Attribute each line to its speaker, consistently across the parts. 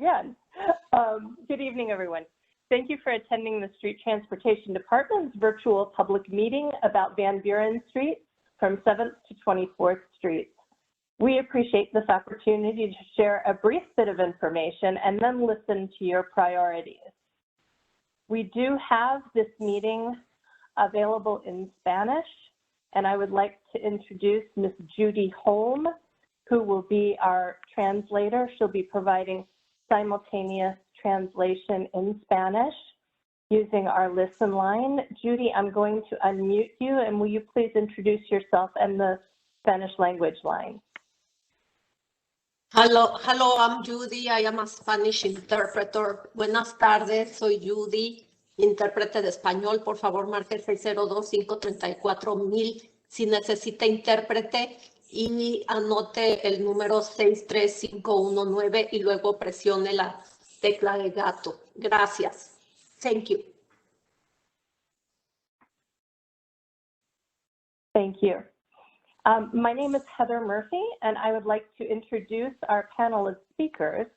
Speaker 1: again. Good evening, everyone. Thank you for attending the Street Transportation Department's virtual public meeting about Van Buren Street from 7th to 24th Streets. We appreciate this opportunity to share a brief bit of information and then listen to your priorities. We do have this meeting available in Spanish, and I would like to introduce Ms. Judy Holm, who will be our translator. She'll be providing simultaneous translation in Spanish using our listen line. Judy, I'm going to unmute you, and will you please introduce yourself and the Spanish language line?
Speaker 2: Hello, I'm Judy. I am a Spanish interpreter. Buenas tardes, soy Judy, intérprete de español. Por favor, marque 602-534-1000 si necesita intérprete y anote el número 63519 y luego presione la tecla de gato. Gracias. Thank you.
Speaker 1: Thank you. My name is Heather Murphy, and I would like to introduce our panel of speakers.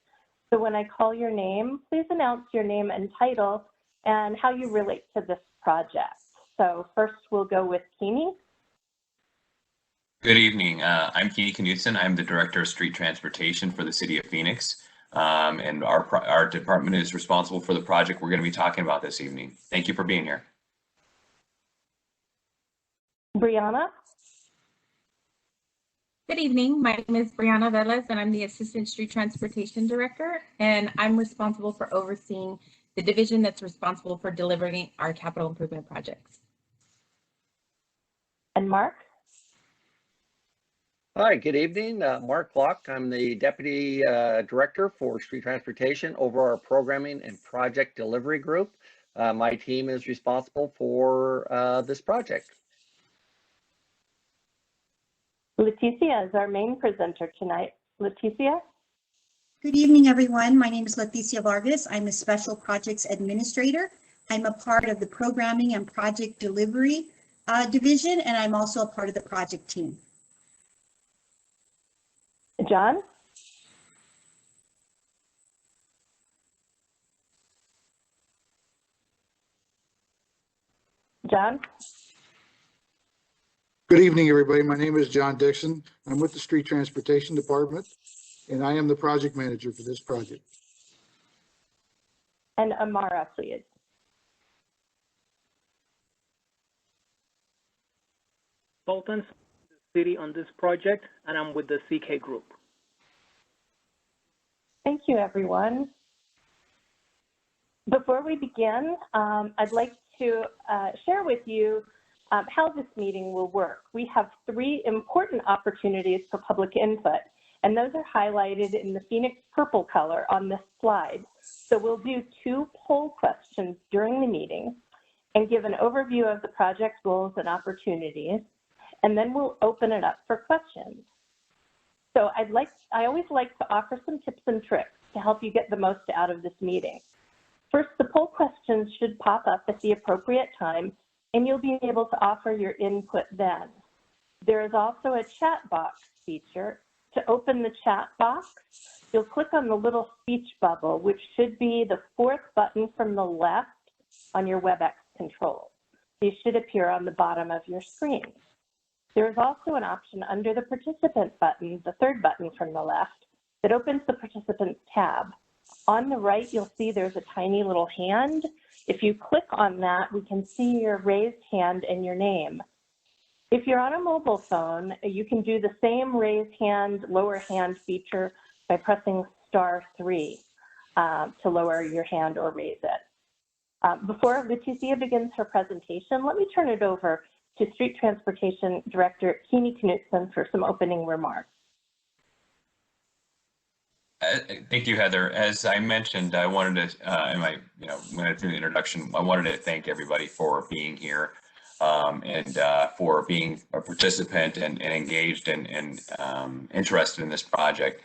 Speaker 1: So when I call your name, please announce your name and title and how you relate to this project. So first we'll go with Keeney.
Speaker 3: Good evening. I'm Keeney Knudsen. I'm the Director of Street Transportation for the City of Phoenix. And our department is responsible for the project we're going to be talking about this evening. Thank you for being here.
Speaker 1: Brianna.
Speaker 4: Good evening. My name is Brianna Velez, and I'm the Assistant Street Transportation Director, and I'm responsible for overseeing the division that's responsible for delivering our capital improvement projects.
Speaker 1: And Mark?
Speaker 5: Hi, good evening. Mark Locke. I'm the Deputy Director for Street Transportation over our Programming and Project Delivery Group. My team is responsible for this project.
Speaker 1: Leticia is our main presenter tonight. Leticia?
Speaker 6: Good evening, everyone. My name is Leticia Vargas. I'm a Special Projects Administrator. I'm a part of the Programming and Project Delivery Division, and I'm also a part of the project team.
Speaker 1: John? John?
Speaker 7: Good evening, everybody. My name is John Dixon. I'm with the Street Transportation Department, and I am the project manager for this project.
Speaker 1: And Amara, please.
Speaker 8: Consultants, the city on this project, and I'm with the CK Group.
Speaker 1: Thank you, everyone. Before we begin, I'd like to share with you how this meeting will work. We have 3 important opportunities for public input, and those are highlighted in the Phoenix purple color on this slide. So we'll do 2 poll questions during the meeting and give an overview of the project goals and opportunities, and then we'll open it up for questions. So I always like to offer some tips and tricks to help you get the most out of this meeting. First, the poll questions should pop up at the appropriate time, and you'll be able to offer your input then. There is also a chat box feature. To open the chat box, you'll click on the little speech bubble, which should be the 4th button from the left on your WebEx controls. These should appear on the bottom of your screen. There is also an option under the participant button, the 3rd button from the left, that opens the participants tab. On the right, you'll see there's a tiny little hand. If you click on that, we can see your raised hand and your name. If you're on a mobile phone, you can do the same raise hand, lower hand feature by pressing *3 to lower your hand or raise it. Before Leticia begins her presentation, let me turn it over to Street Transportation Director Keeney Knudsen for some opening remarks.
Speaker 3: Thank you, Heather. As I mentioned, I wanted to, when I threw the introduction, I wanted to thank everybody for being here and for being a participant and engaged and interested in this project.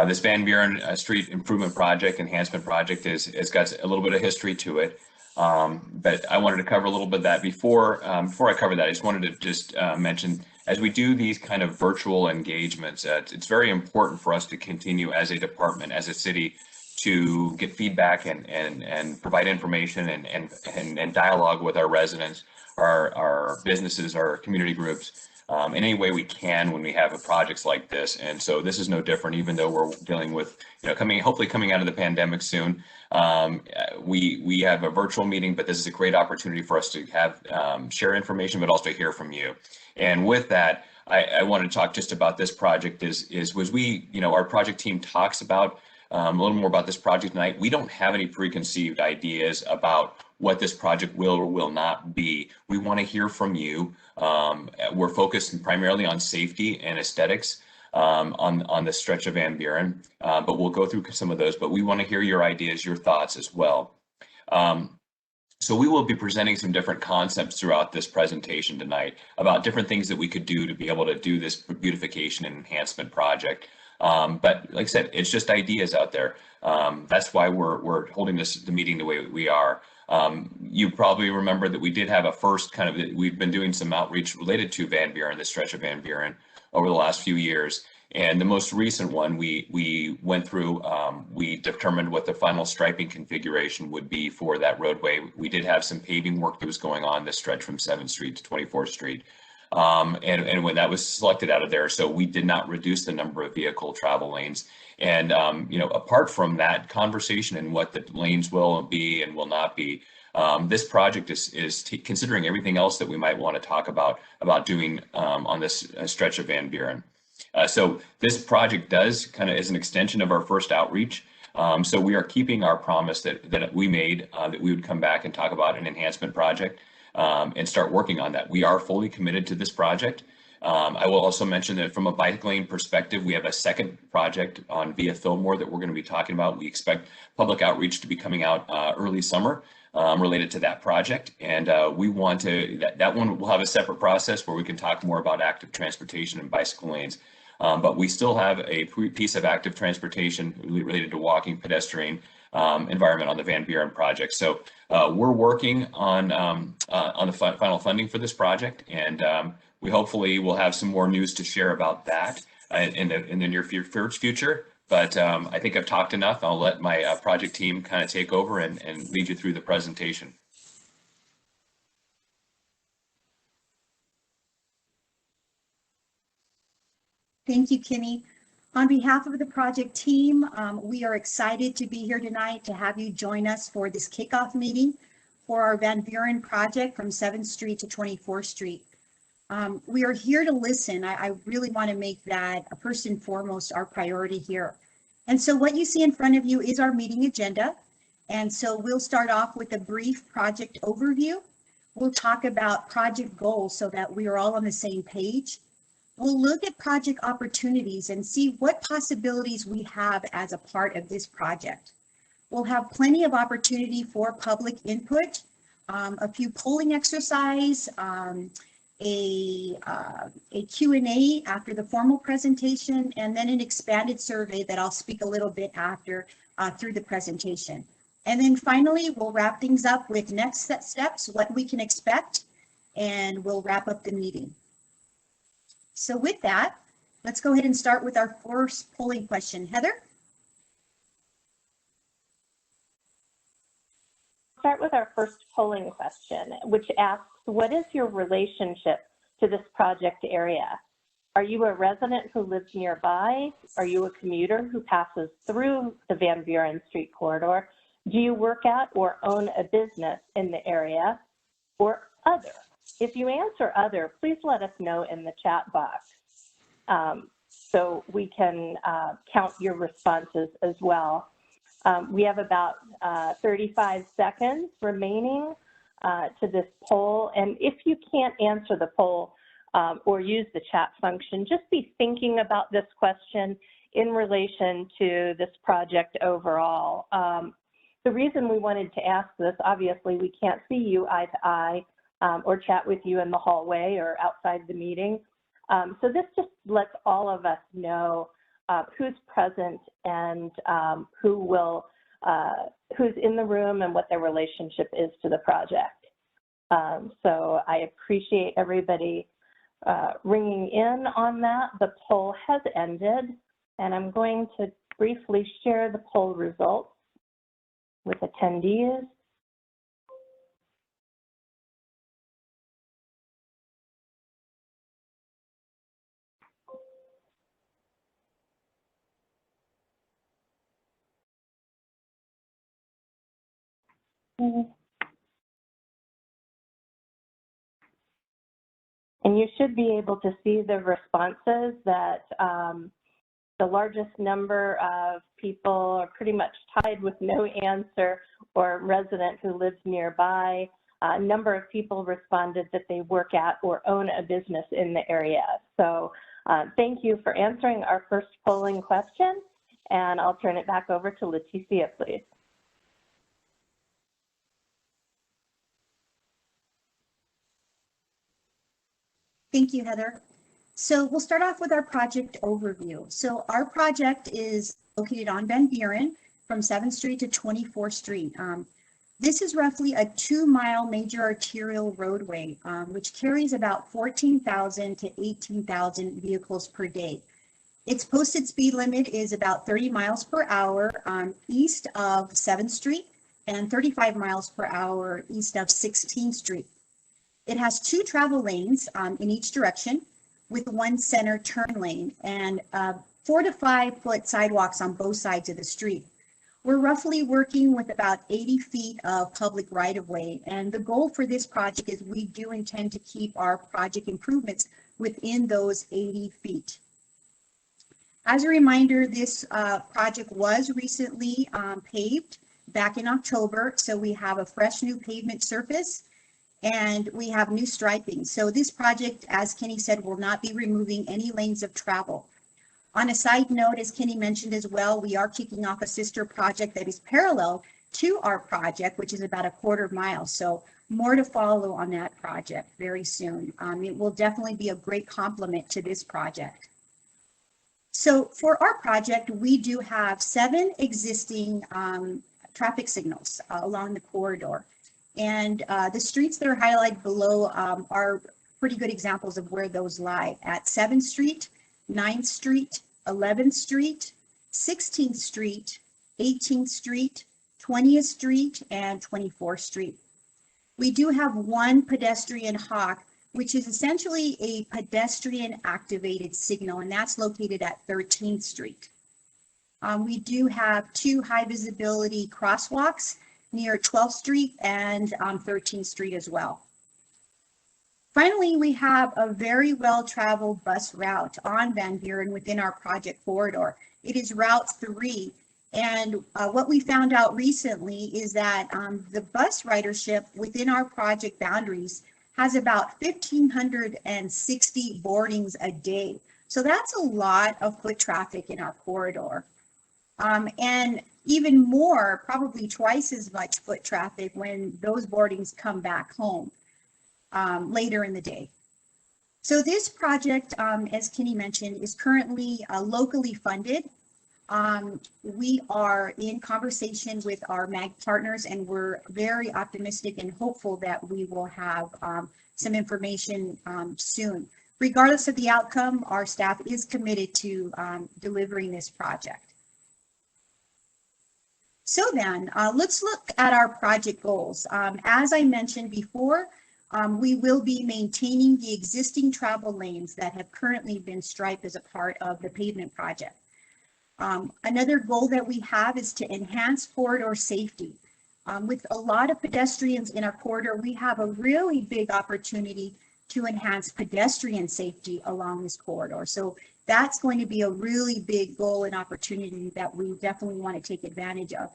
Speaker 3: This Van Buren Street Improvement Project, Enhancement Project, it's got a little bit of history to it. But I wanted to cover a little bit of that. Before I cover that, I just wanted to mention, as we do these kind of virtual engagements, it's very important for us to continue as a department, as a city, to get feedback and provide information and dialogue with our residents, our businesses, our community groups, in any way we can when we have projects like this. And so this is no different, even though we're dealing with, hopefully coming out of the pandemic soon. We have a virtual meeting, but this is a great opportunity for us to have share information, but also hear from you. And with that, I want to talk just about this project. Our project team talks about a little more about this project tonight. We don't have any preconceived ideas about what this project will or will not be. We want to hear from you. We're focused primarily on safety and aesthetics on the stretch of Van Buren, but we'll go through some of those. But we want to hear your ideas, your thoughts as well. So we will be presenting some different concepts throughout this presentation tonight about different things that we could do to be able to do this beautification and enhancement project. But like I said, it's just ideas out there. That's why we're holding the meeting the way we are. You probably remember that we did have a first we've been doing some outreach related to Van Buren, the stretch of Van Buren, over the last few years. And the most recent one, we went through, we determined what the final striping configuration would be for that roadway. We did have some paving work that was going on this stretch from 7th Street to 24th Street. And when that was selected out of there, so we did not reduce the number of vehicle travel lanes. And, apart from that conversation and what the lanes will be and will not be, this project is considering everything else that we might want to talk about doing on this stretch of Van Buren. So this project is an extension of our first outreach. So we are keeping our promise that we made, that we would come back and talk about an enhancement project and start working on that. We are fully committed to this project. I will also mention that from a bike lane perspective, we have a second project on via Fillmore that we're going to be talking about. We expect public outreach to be coming out early summer related to that project. And we want to, that one will have a separate process where we can talk more about active transportation and bicycle lanes. But we still have a piece of active transportation related to walking, pedestrian environment on the Van Buren project. So we're working on the final funding for this project, and we hopefully will have some more news to share about that in the near future. But I think I've talked enough. I'll let my project team kind of take over and lead you through the presentation.
Speaker 6: Thank you, Kenny. On behalf of the project team, we are excited to be here tonight to have you join us for this kickoff meeting for our Van Buren project from 7th Street to 24th Street. We are here to listen. I really want to make that first and foremost our priority here. And so what you see in front of you is our meeting agenda. And so we'll start off with a brief project overview. We'll talk about project goals so that we are all on the same page. We'll look at project opportunities and see what possibilities we have as a part of this project. We'll have plenty of opportunity for public input, a few polling exercise, a Q&A after the formal presentation, and then an expanded survey that I'll speak a little bit after through the presentation. And then finally, we'll wrap things up with next steps, what we can expect, and we'll wrap up the meeting. So with that, let's go ahead and start with our first polling question. Heather?
Speaker 1: Start with our first polling question, which asks, what is your relationship to this project area? Are you a resident who lives nearby? Are you a commuter who passes through the Van Buren Street corridor? Do you work at or own a business in the area? Or other? If you answer other, please let us know in the chat box so we can count your responses as well. We have about 35 seconds remaining to this poll. And if you can't answer the poll or use the chat function, just be thinking about this question in relation to this project overall. The reason we wanted to ask this, obviously we can't see you eye to eye or chat with you in the hallway or outside the meeting. So this just lets all of us know who's present and who's in the room and what their relationship is to the project. So I appreciate everybody ringing in on that. The poll has ended, and I'm going to briefly share the poll results with attendees. And you should be able to see the responses that the largest number of people are pretty much tied with no answer or resident who lives nearby. A number of people responded that they work at or own a business in the area. So thank you for answering our first polling question, and I'll turn it back over to Leticia, please.
Speaker 6: Thank you, Heather. So we'll start off with our project overview. So our project is located on Van Buren from 7th Street to 24th Street. This is roughly a 2-mile major arterial roadway, which carries about 14,000 to 18,000 vehicles per day. Its posted speed limit is about 30 miles per hour east of 7th Street and 35 miles per hour east of 16th Street. It has 2 travel lanes in each direction with 1 center turn lane and 4 to 5 foot sidewalks on both sides of the street. We're roughly working with about 80 feet of public right-of-way, and the goal for this project is we do intend to keep our project improvements within those 80 feet. As a reminder, this project was recently paved back in October, so we have a fresh new pavement surface and we have new striping. So this project, as Kenny said, will not be removing any lanes of travel. On a side note, as Kenny mentioned as well, we are kicking off a sister project that is parallel to our project, which is about a 1/4 mile. So more to follow on that project very soon. It will definitely be a great complement to this project. So for our project, we do have 7 existing traffic signals along the corridor. And the streets that are highlighted below are pretty good examples of where those lie at 7th Street, 9th Street, 11th Street, 16th Street, 18th Street, 20th Street, and 24th Street. We do have 1 pedestrian hawk, which is essentially a pedestrian activated signal, and that's located at 13th Street. We do have 2 high visibility crosswalks near 12th Street and 13th Street as well. Finally, we have a very well-traveled bus route on Van Buren within our project corridor. It is Route 3, and what we found out recently is that the bus ridership within our project boundaries has about 1,560 boardings a day. So that's a lot of foot traffic in our corridor. And even more, probably twice as much foot traffic when those boardings come back home later in the day. So this project, as Kenny mentioned, is currently locally funded. We are in conversation with our MAG partners, and we're very optimistic and hopeful that we will have some information soon. Regardless of the outcome, our staff is committed to delivering this project. So then, let's look at our project goals. As I mentioned before, we will be maintaining the existing travel lanes that have currently been striped as a part of the pavement project. Another goal that we have is to enhance corridor safety. With a lot of pedestrians in our corridor, we have a really big opportunity to enhance pedestrian safety along this corridor. So that's going to be a really big goal and opportunity that we definitely want to take advantage of.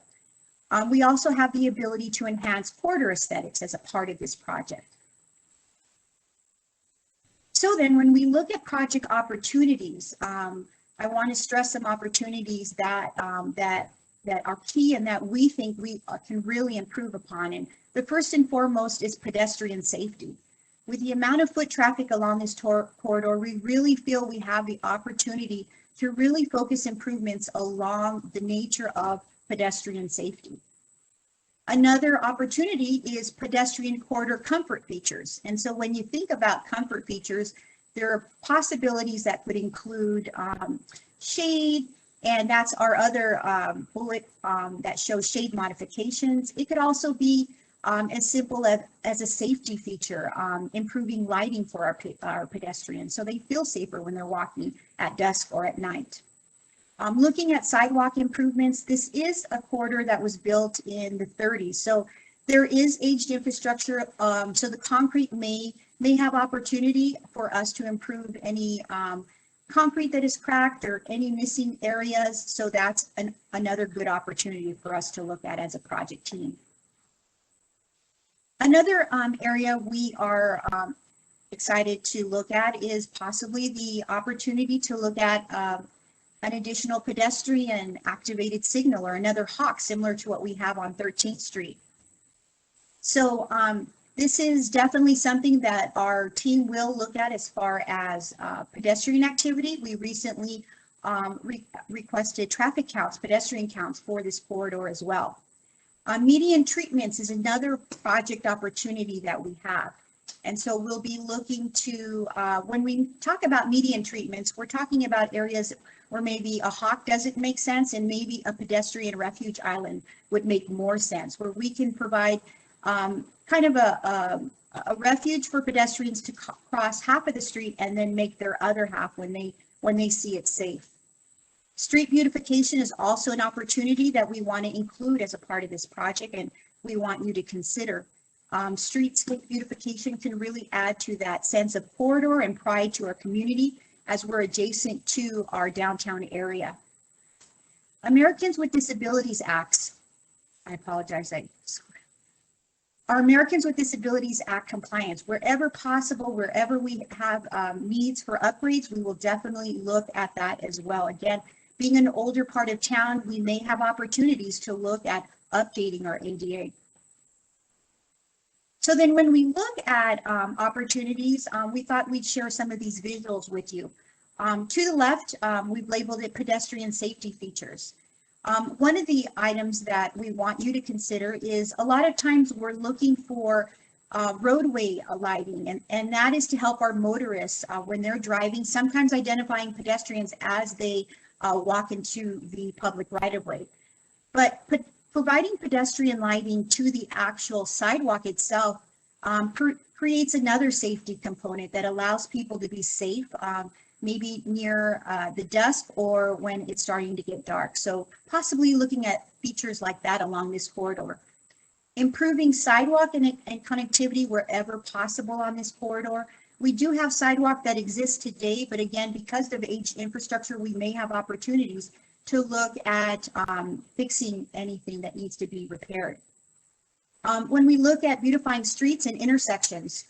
Speaker 6: We also have the ability to enhance corridor aesthetics as a part of this project. So then when we look at project opportunities, I want to stress some opportunities that are key and that we think we can really improve upon. And the first and foremost is pedestrian safety. With the amount of foot traffic along this corridor, we really feel we have the opportunity to really focus improvements along the nature of pedestrian safety. Another opportunity is pedestrian corridor comfort features. And so when you think about comfort features, there are possibilities that could include shade And that's our other bullet that shows shade modifications. It could also be as simple as a safety feature, improving lighting for our pedestrians so they feel safer when they're walking at dusk or at night. Looking at sidewalk improvements, this is a corridor that was built in the 30s. So there is aged infrastructure. So the concrete may have opportunity for us to improve any concrete that is cracked or any missing areas. So that's another good opportunity for us to look at as a project team. Another area we are excited to look at is possibly the opportunity to look at an additional pedestrian activated signal or another hawk similar to what we have on 13th Street. So this is definitely something that our team will look at as far as pedestrian activity. We recently requested traffic counts, pedestrian counts for this corridor as well. Median treatments is another project opportunity that we have. And so we'll be looking to, when we talk about median treatments, we're talking about areas where maybe a hawk doesn't make sense and maybe a pedestrian refuge island would make more sense, where we can provide kind of a refuge for pedestrians to cross half of the street and then make their other half when they see it safe. Street beautification is also an opportunity that we want to include as a part of this project, and we want you to consider. Streetscape beautification can really add to that sense of corridor and pride to our community as we're adjacent to our downtown area. Americans with Disabilities Act, our Americans with Disabilities Act compliance, wherever possible, wherever we have needs for upgrades, we will definitely look at that as well. Again, being an older part of town, we may have opportunities to look at updating our ADA. So then when we look at opportunities, we thought we'd share some of these visuals with you. To the left, we've labeled it pedestrian safety features. One of the items that we want you to consider is a lot of times we're looking for roadway lighting, and that is to help our motorists when they're driving, sometimes identifying pedestrians as they walk into the public right-of-way. But providing pedestrian lighting to the actual sidewalk itself creates another safety component that allows people to be safe, maybe near the dusk or when it's starting to get dark. So possibly looking at features like that along this corridor. Improving sidewalk and connectivity wherever possible on this corridor. We do have sidewalk that exists today, but again, because of aged infrastructure, we may have opportunities to look at fixing anything that needs to be repaired. When we look at beautifying streets and intersections,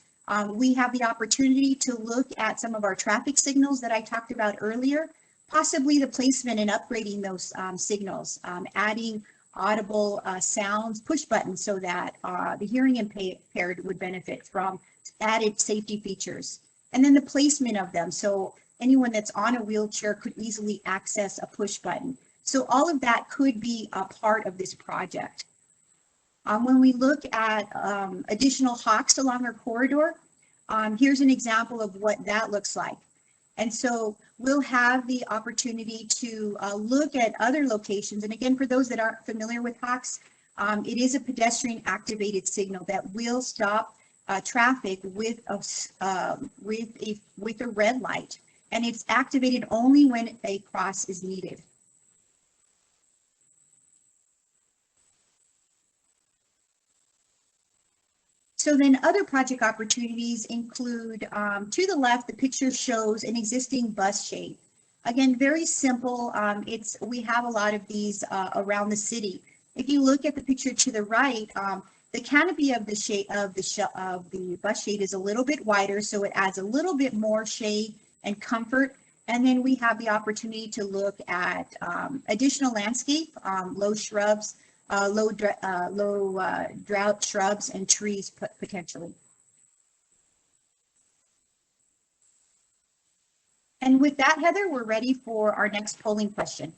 Speaker 6: we have the opportunity to look at some of our traffic signals that I talked about earlier, possibly the placement and upgrading those signals, adding audible sounds, push buttons so that the hearing impaired would benefit from added safety features. And then the placement of them, so anyone that's on a wheelchair could easily access a push button. So all of that could be a part of this project. When we look at additional hawks along our corridor, here's an example of what that looks like. And so we'll have the opportunity to look at other locations. And again, for those that aren't familiar with hawks, it is a pedestrian activated signal that will stop traffic with a red light. And it's activated only when a cross is needed. So then other project opportunities include, to the left, the picture shows an existing bus shade. Again, very simple. We have a lot of these around the city. If you look at the picture to the right, the canopy of the shade of the bus shade is a little bit wider, so it adds a little bit more shade and comfort. And then we have the opportunity to look at additional landscape, low shrubs, low drought shrubs and trees potentially. And with that, Heather, we're ready for our next polling question.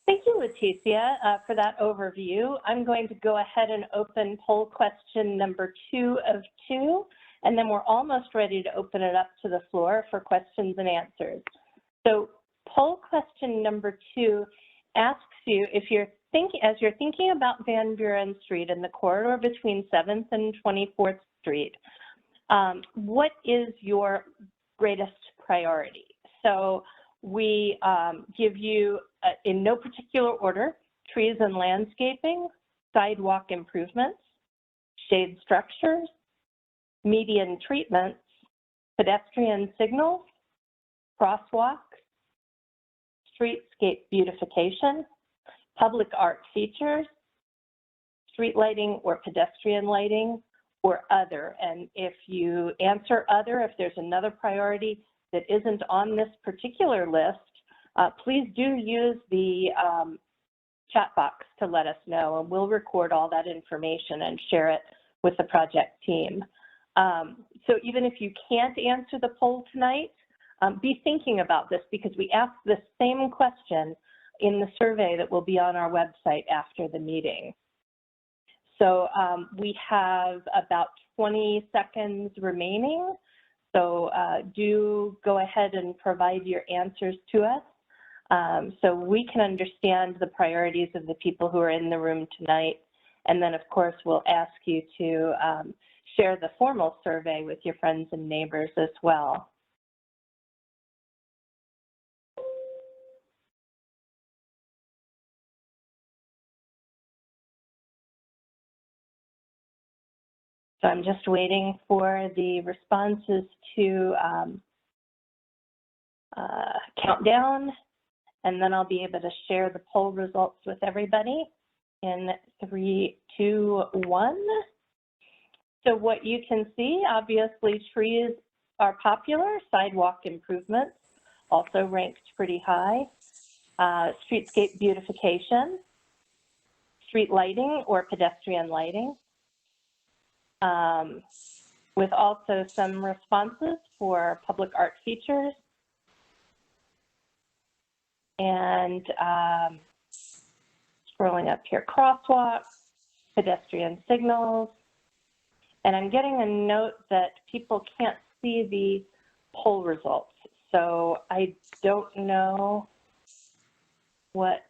Speaker 1: Thank you, Leticia, for that overview. I'm going to go ahead and open poll question number 2 of 2, and then we're almost ready to open it up to the floor for questions and answers. So Poll question number 2 asks you, if as you're thinking about Van Buren Street and the corridor between 7th and 24th Street, what is your greatest priority? So we give you, in no particular order, trees and landscaping, sidewalk improvements, shade structures, median treatments, pedestrian signals, crosswalks, streetscape beautification, public art features, street lighting or pedestrian lighting, or other. And if you answer other, if there's another priority that isn't on this particular list, please do use the chat box to let us know, and we'll record all that information and share it with the project team. So even if you can't answer the poll tonight, be thinking about this, because we ask the same question in the survey that will be on our website after the meeting. So we have about 20 seconds remaining. So do go ahead and provide your answers to us so we can understand the priorities of the people who are in the room tonight. And then, of course, we'll ask you to share the formal survey with your friends and neighbors as well. So I'm just waiting for the responses to count down, and then I'll be able to share the poll results with everybody in 3, 2, 1. So what you can see, obviously trees are popular, sidewalk improvements also ranked pretty high, streetscape beautification, street lighting or pedestrian lighting, with also some responses for public art features and scrolling up here, crosswalks, pedestrian signals. And I'm getting a note that people can't see the poll results. So I don't know what,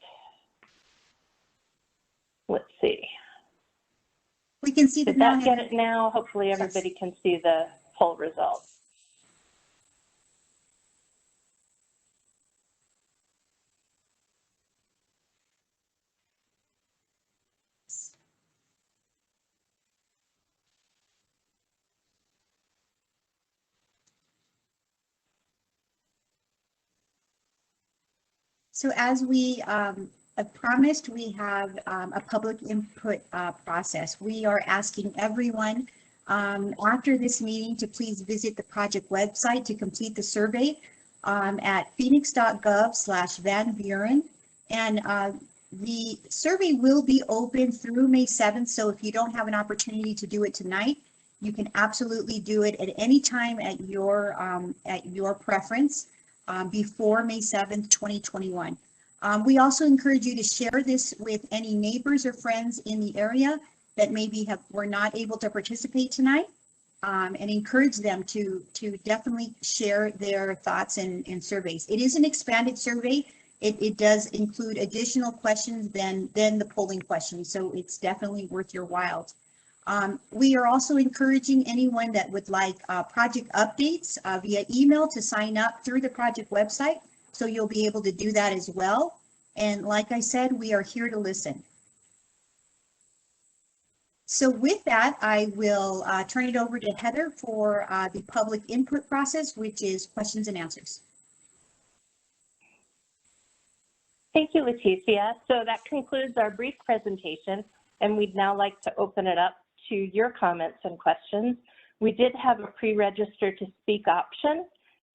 Speaker 1: let's see.
Speaker 6: We can see
Speaker 1: Did
Speaker 6: that
Speaker 1: that get it now? Hopefully everybody can see the poll results.
Speaker 6: So as we promised, we have a public input process. We are asking everyone after this meeting to please visit the project website to complete the survey at Phoenix.gov/VanBuren. And the survey will be open through May 7th. So if you don't have an opportunity to do it tonight, you can absolutely do it at any time at your preference. Before May 7th, 2021. We also encourage you to share this with any neighbors or friends in the area that maybe were not able to participate tonight, and encourage them to definitely share their thoughts and surveys. It is an expanded survey. It does include additional questions than the polling questions, so it's definitely worth your while. We are also encouraging anyone that would like project updates via email to sign up through the project website. So you'll be able to do that as well. And like I said, we are here to listen. So with that, I will turn it over to Heather for the public input process, which is questions and answers.
Speaker 1: Thank you, Leticia. So that concludes our brief presentation, and we'd now like to open it up to your comments and questions. We did have a pre-register to speak option,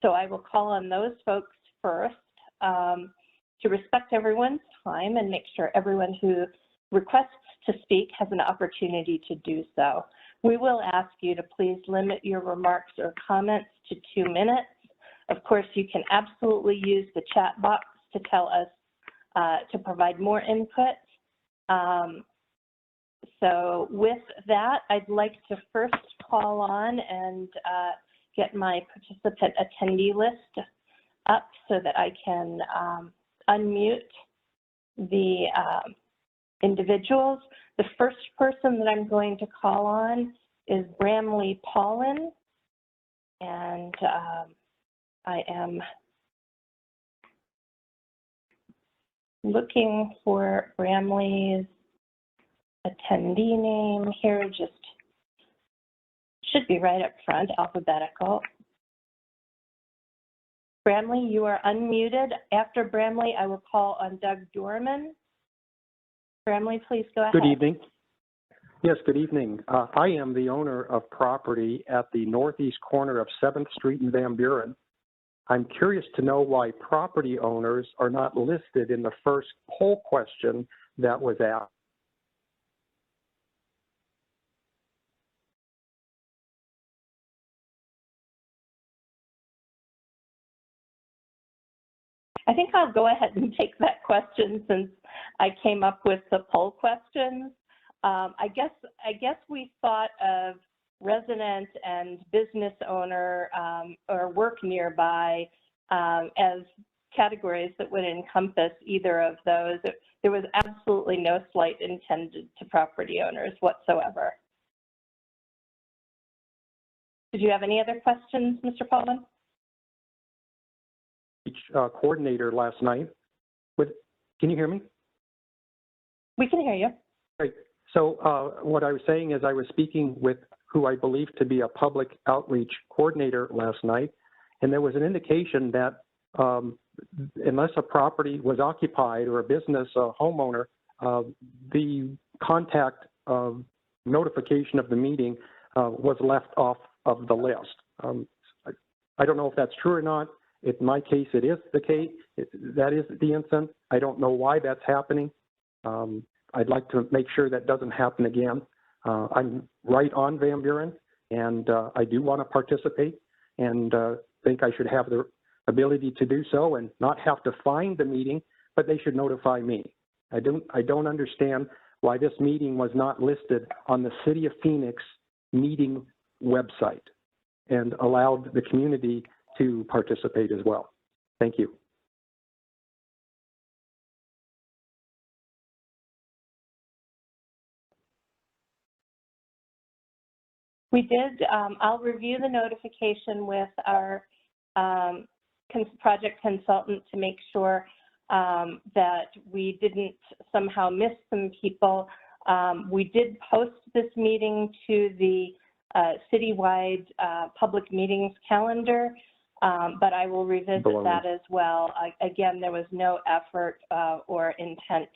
Speaker 1: so I will call on those folks first to respect everyone's time and make sure everyone who requests to speak has an opportunity to do so. We will ask you to please limit your remarks or comments to 2 minutes. Of course, you can absolutely use the chat box to tell us to provide more input. So with that, I'd like to first call on and get my participant attendee list up so that I can unmute the individuals. The first person that I'm going to call on is Bramley Paulin, and I am looking for Bramley's attendee name here, just should be right up front, alphabetical. Bramley, you are unmuted. After Bramley, I will call on Doug Dorman. Bramley, please go ahead.
Speaker 9: Good evening. Yes, good evening. I am the owner of property at the northeast corner of 7th Street in Van Buren. I'm curious to know why property owners are not listed in the first poll question that was asked.
Speaker 1: I think I'll go ahead and take that question since I came up with the poll questions. I guess we thought of resident and business owner or work nearby as categories that would encompass either of those. There was absolutely no slight intended to property owners whatsoever. Did you have any other questions, Mr. Paulin?
Speaker 9: Coordinator last night. Can you hear me?
Speaker 1: We can hear you.
Speaker 9: Great. So what I was saying is I was speaking with who I believe to be a public outreach coordinator last night, and there was an indication that unless a property was occupied or a business, a homeowner, the contact notification of the meeting was left off of the list. I don't know if that's true or not. In my case, it is the case. That is the instance. I don't know why that's happening. I'd like to make sure that doesn't happen again. I'm right on Van Buren, and I do want to participate, and think I should have the ability to do so and not have to find the meeting, but they should notify me. I don't understand why this meeting was not listed on the City of Phoenix meeting website and allowed the community to participate as well. Thank you.
Speaker 1: We did. I'll review the notification with our project consultant to make sure that we didn't somehow miss some people. We did post this meeting to the citywide public meetings calendar, but I will revisit that as well. Again, there was no effort or intent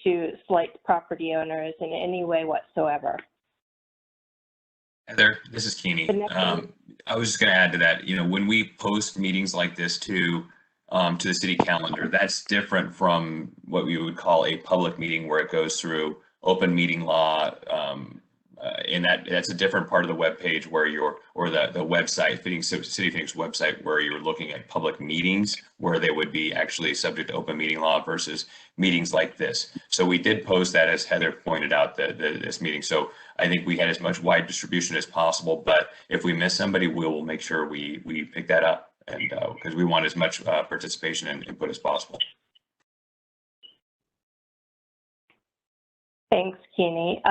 Speaker 1: to slight property owners in any way whatsoever.
Speaker 3: Heather, this is Keeney. I was just going to add to that, when we post meetings like this to the city calendar, that's different from what we would call a public meeting where it goes through open meeting law. And that's a different part of the web page where the website, City of Phoenix website, where you're looking at public meetings where they would be actually subject to open meeting law versus meetings like this. So we did post that, as Heather pointed out, this meeting. So I think we had as much wide distribution as possible, but if we miss somebody, we'll make sure we pick that up, and because we want as much participation and input as possible.
Speaker 1: Thanks, Keeney.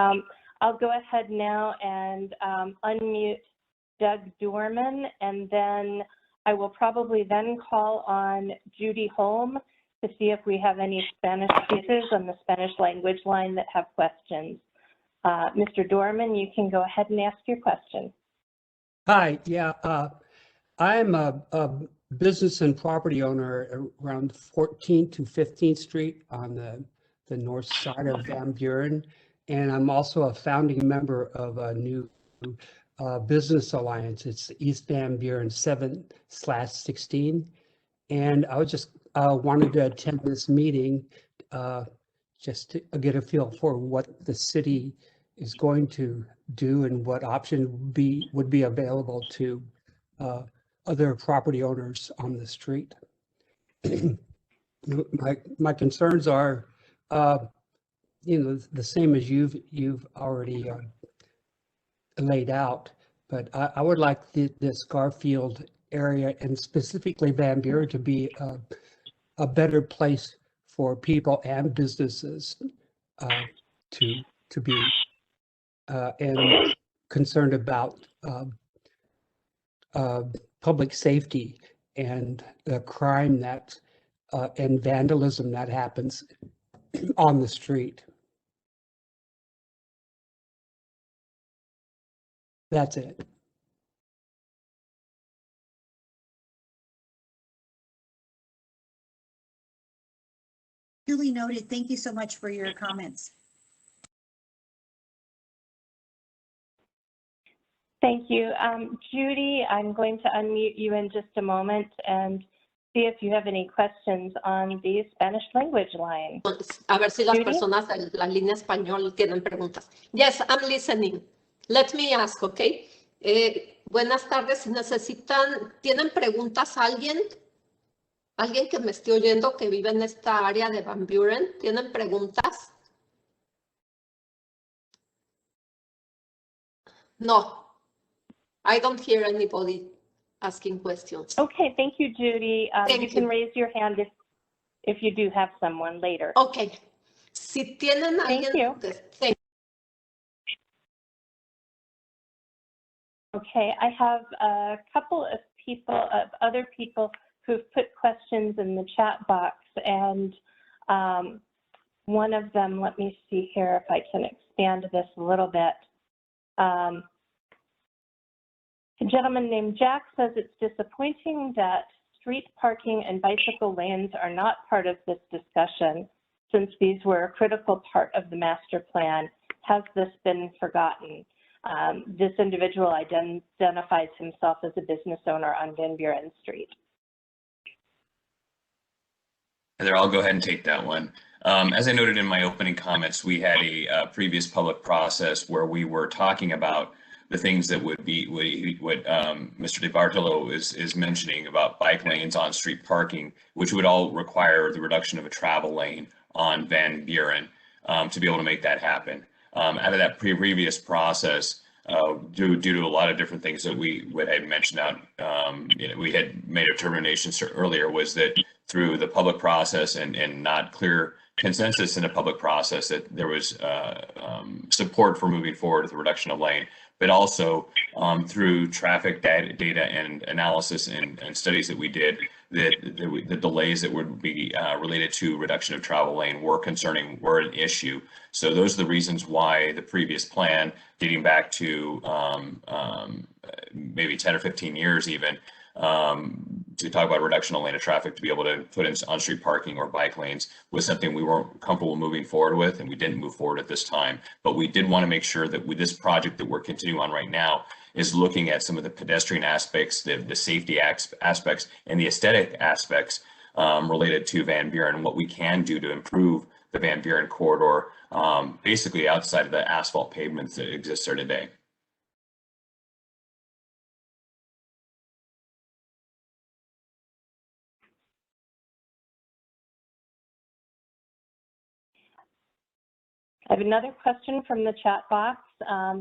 Speaker 1: I'll go ahead now and unmute Doug Dorman, and then I will probably then call on Judy Holm to see if we have any Spanish speakers on the Spanish language line that have questions. Mr. Dorman, you can go ahead and ask your question.
Speaker 10: Hi, yeah, I'm a business and property owner around 14th to 15th Street on the north side of Van Buren. And I'm also a founding member of a new business alliance. It's the East Van Buren 7/16. And I was just wanted to attend this meeting just to get a feel for what the city is going to do and what option would be available to other property owners on the street. My concerns are the same as you've already laid out, but I would like this Garfield area and specifically Van Buren to be a better place for people and businesses to be and concerned about public safety and the crime that and vandalism that happens on the street. That's it.
Speaker 6: Duly noted. Thank you so much for your comments.
Speaker 1: Thank you. Judy, I'm going to unmute you in just a moment and see if you have any questions on the Spanish language line.
Speaker 2: A ver si las
Speaker 1: Judy?
Speaker 2: personas de la línea español tienen preguntas. Yes, I'm listening. Let me ask, okay? Buenas tardes. Si necesitan, ¿tienen preguntas alguien? ¿Alguien que me esté oyendo que vive en esta área de Van Buren? ¿Tienen preguntas? No. I don't hear anybody asking questions.
Speaker 1: Okay, thank you, Judy.
Speaker 2: Thank
Speaker 1: you can raise your hand if you do have someone later.
Speaker 2: Okay. Si tienen
Speaker 1: Thank
Speaker 2: alguien...
Speaker 1: you.
Speaker 2: Thank
Speaker 1: Okay, I have a couple of other people who've put questions in the chat box, and one of them, let me see here if I can expand this a little bit. A gentleman named Jack says it's disappointing that street parking and bicycle lanes are not part of this discussion since these were a critical part of the master plan. Has this been forgotten? This individual identifies himself as a business owner on Van Buren Street.
Speaker 3: Heather, I'll go ahead and take that one. As I noted in my opening comments, we had a previous public process where we were talking about the things that would be what Mr. DeBartolo is mentioning about bike lanes, on-street parking, which would all require the reduction of a travel lane on Van Buren to be able to make that happen. Out of that previous process, due to a lot of different things that we had mentioned out, we had made a determination earlier, was that through the public process and not clear consensus in a public process that there was support for moving forward with the reduction of lane, but also through traffic data and analysis and studies that we did, that the delays that would be related to reduction of travel lane were an issue. So those are the reasons why the previous plan, dating back to maybe 10 or 15 years even, to talk about reduction of lane of traffic to be able to put in on-street parking or bike lanes was something we weren't comfortable moving forward with, and we didn't move forward at this time. But we did want to make sure that with this project that we're continuing on right now is looking at some of the pedestrian aspects, the safety aspects, and the aesthetic aspects related to Van Buren and what we can do to improve the Van Buren corridor, basically outside of the asphalt pavements that exist there today.
Speaker 1: I have another question from the chat box.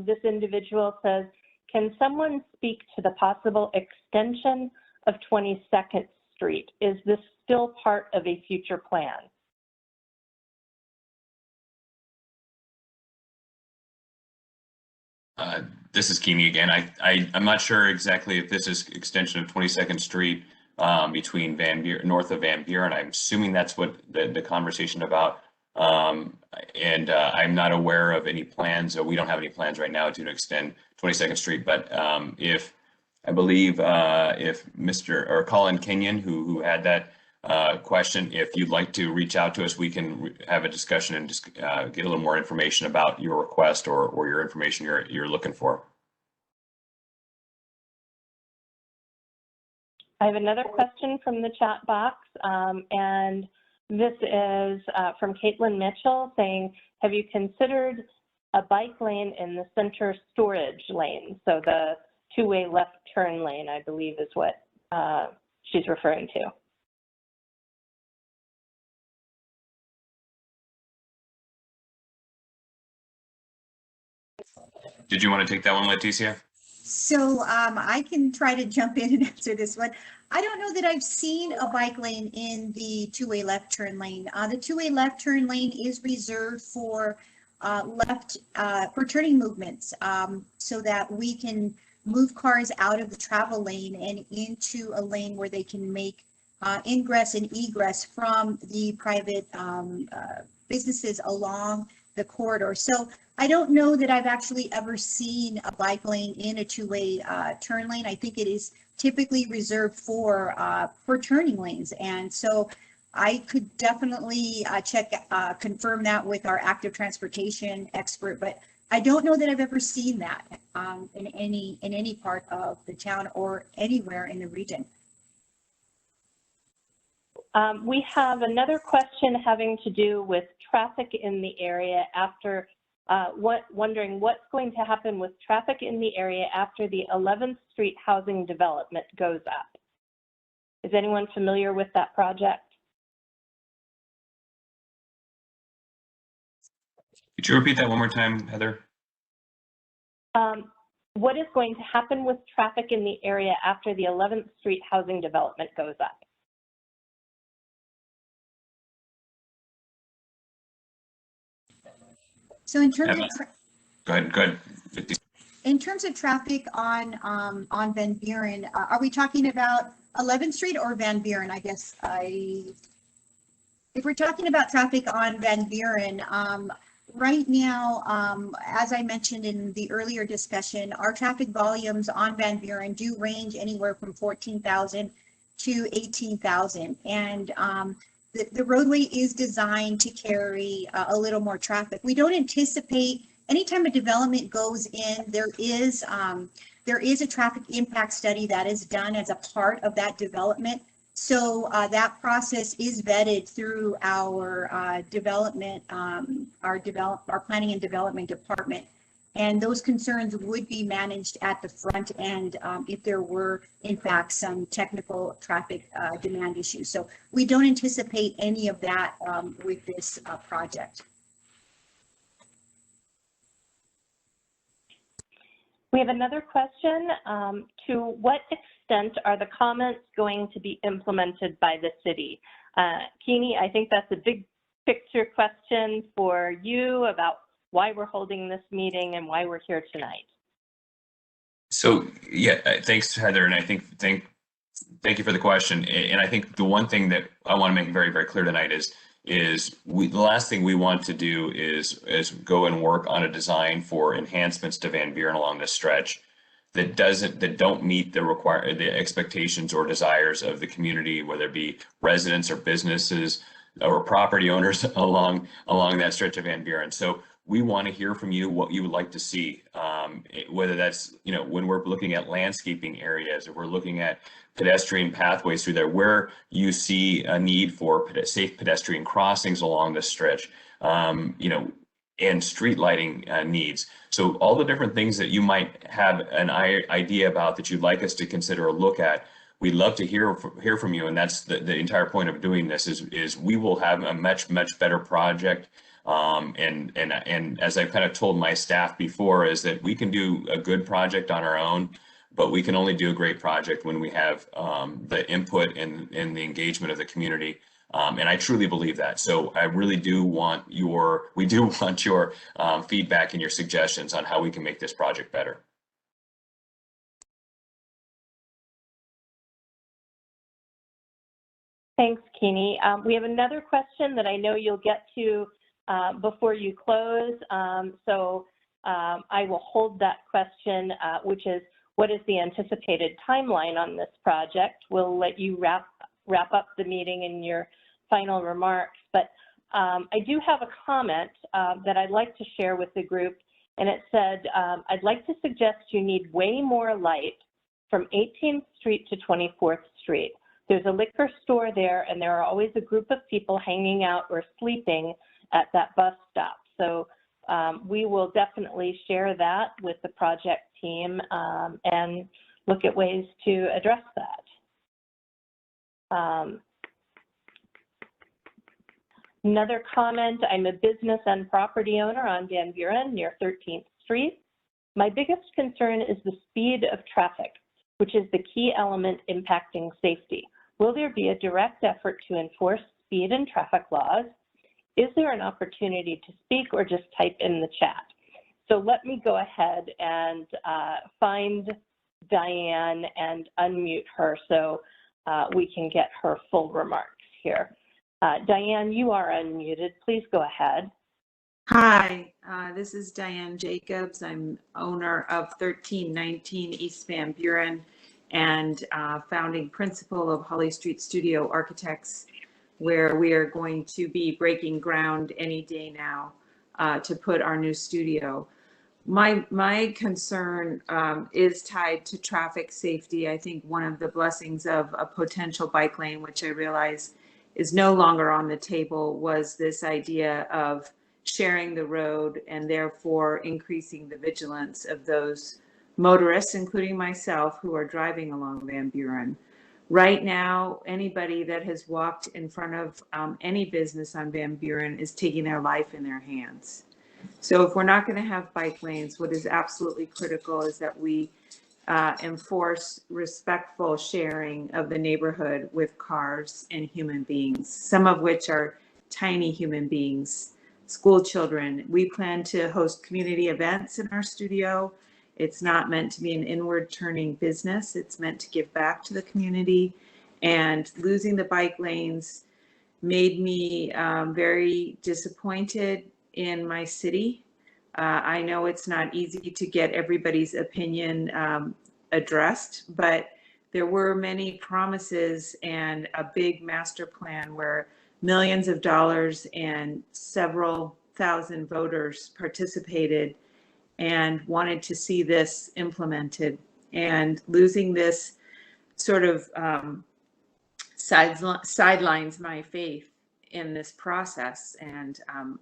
Speaker 1: This individual says, can someone speak to the possible extension of 22nd Street? Is this still part of a future plan?
Speaker 3: This is Keeney again. I'm not sure exactly if this is extension of 22nd Street between north of Van Buren. I'm assuming that's what the conversation about. I'm not aware of any plans, or we don't have any plans right now to extend 22nd Street. But if Mr. Colin Kenyon, who had that question, if you'd like to reach out to us, we can have a discussion and just get a little more information about your request or your information you're looking for.
Speaker 1: I have another question from the chat box, and this is from Caitlin Mitchell saying, have you considered a bike lane in the center storage lane? So the two-way left turn lane, I believe, is what she's referring to.
Speaker 3: Did you want to take that one, Leticia?
Speaker 6: So I can try to jump in and answer this one. I don't know that I've seen a bike lane in the two-way left turn lane. The two-way left turn lane is reserved for for turning movements, so that we can move cars out of the travel lane and into a lane where they can make ingress and egress from the private businesses along the corridor. So I don't know that I've actually ever seen a bike lane in a two-way turn lane. I think it is typically reserved for turning lanes. And so I could definitely confirm that with our active transportation expert, but I don't know that I've ever seen that in any part of the town or anywhere in the region.
Speaker 1: We have another question having to do with traffic in the area after, wondering what's going to happen with traffic in the area after the 11th Street housing development goes up. Is anyone familiar with that project?
Speaker 3: Could you repeat that one more time, Heather?
Speaker 1: What is going to happen with traffic in the area after the 11th Street housing development goes up?
Speaker 6: So in terms of
Speaker 3: Go ahead.
Speaker 6: in terms of traffic on Van Buren, are we talking about 11th Street or Van Buren? I guess if we're talking about traffic on Van Buren, right now, as I mentioned in the earlier discussion, our traffic volumes on Van Buren do range anywhere from 14,000 to 18,000. And the roadway is designed to carry a little more traffic. We don't anticipate, anytime a development goes in, there is a traffic impact study that is done as a part of that development. So that process is vetted through our our planning and development department. And those concerns would be managed at the front end if there were, in fact, some technical traffic demand issues. So we don't anticipate any of that with this project.
Speaker 1: We have another question. To what extent are the comments going to be implemented by the city? Keeney, I think that's a big picture question for you about why we're holding this meeting and why we're here tonight.
Speaker 3: So yeah, thanks, Heather, and I think thank you for the question. And I think the one thing that I want to make very, very clear tonight is the last thing we want to do is go and work on a design for enhancements to Van Buren along this stretch that don't meet the expectations or desires of the community, whether it be residents or businesses or property owners along that stretch of Van Buren. So we want to hear from you what you would like to see, whether that's, when we're looking at landscaping areas, or we're looking at pedestrian pathways through there, where you see a need for safe pedestrian crossings along this stretch, and street lighting needs. So all the different things that you might have an idea about that you'd like us to consider or look at, we'd love to hear from you. And that's the entire point of doing this is we will have a much better project. And as I've kind of told my staff before, is that we can do a good project on our own, but we can only do a great project when we have the input and the engagement of the community. And I truly believe that. So I really do want your feedback and your suggestions on how we can make this project better.
Speaker 1: Thanks, Keeney. We have another question that I know you'll get to before you close. So I will hold that question, which is, what is the anticipated timeline on this project? We'll let you wrap up the meeting in your final remarks, but I do have a comment that I'd like to share with the group, and it said, I'd like to suggest you need way more light from 18th Street to 24th Street. There's a liquor store there, and there are always a group of people hanging out or sleeping at that bus stop. So we will definitely share that with the project team and look at ways to address that. Another comment, I'm a business and property owner on Van Buren near 13th Street. My biggest concern is the speed of traffic, which is the key element impacting safety. Will there be a direct effort to enforce speed and traffic laws? Is there an opportunity to speak or just type in the chat? So let me go ahead and find Diane and unmute her so we can get her full remarks here. Diane, you are unmuted. Please go ahead.
Speaker 11: Hi, this is Diane Jacobs. I'm owner of 1319 East Van Buren and founding principal of Holly Street Studio Architects, where we are going to be breaking ground any day now to put our new studio. My concern is tied to traffic safety. I think one of the blessings of a potential bike lane, which I realize is no longer on the table, was this idea of sharing the road and therefore increasing the vigilance of those motorists, including myself, who are driving along Van Buren. Right now, anybody that has walked in front of any business on Van Buren is taking their life in their hands. So if we're not going to have bike lanes, what is absolutely critical is that we enforce respectful sharing of the neighborhood with cars and human beings, some of which are tiny human beings, school children. We plan to host community events in our studio. It's not meant to be an inward turning business. It's meant to give back to the community. And losing the bike lanes made me very disappointed in my city. I know it's not easy to get everybody's opinion addressed, but there were many promises and a big master plan where millions of dollars and several thousand voters participated and wanted to see this implemented. And losing this sort of sidelines my faith in this process. And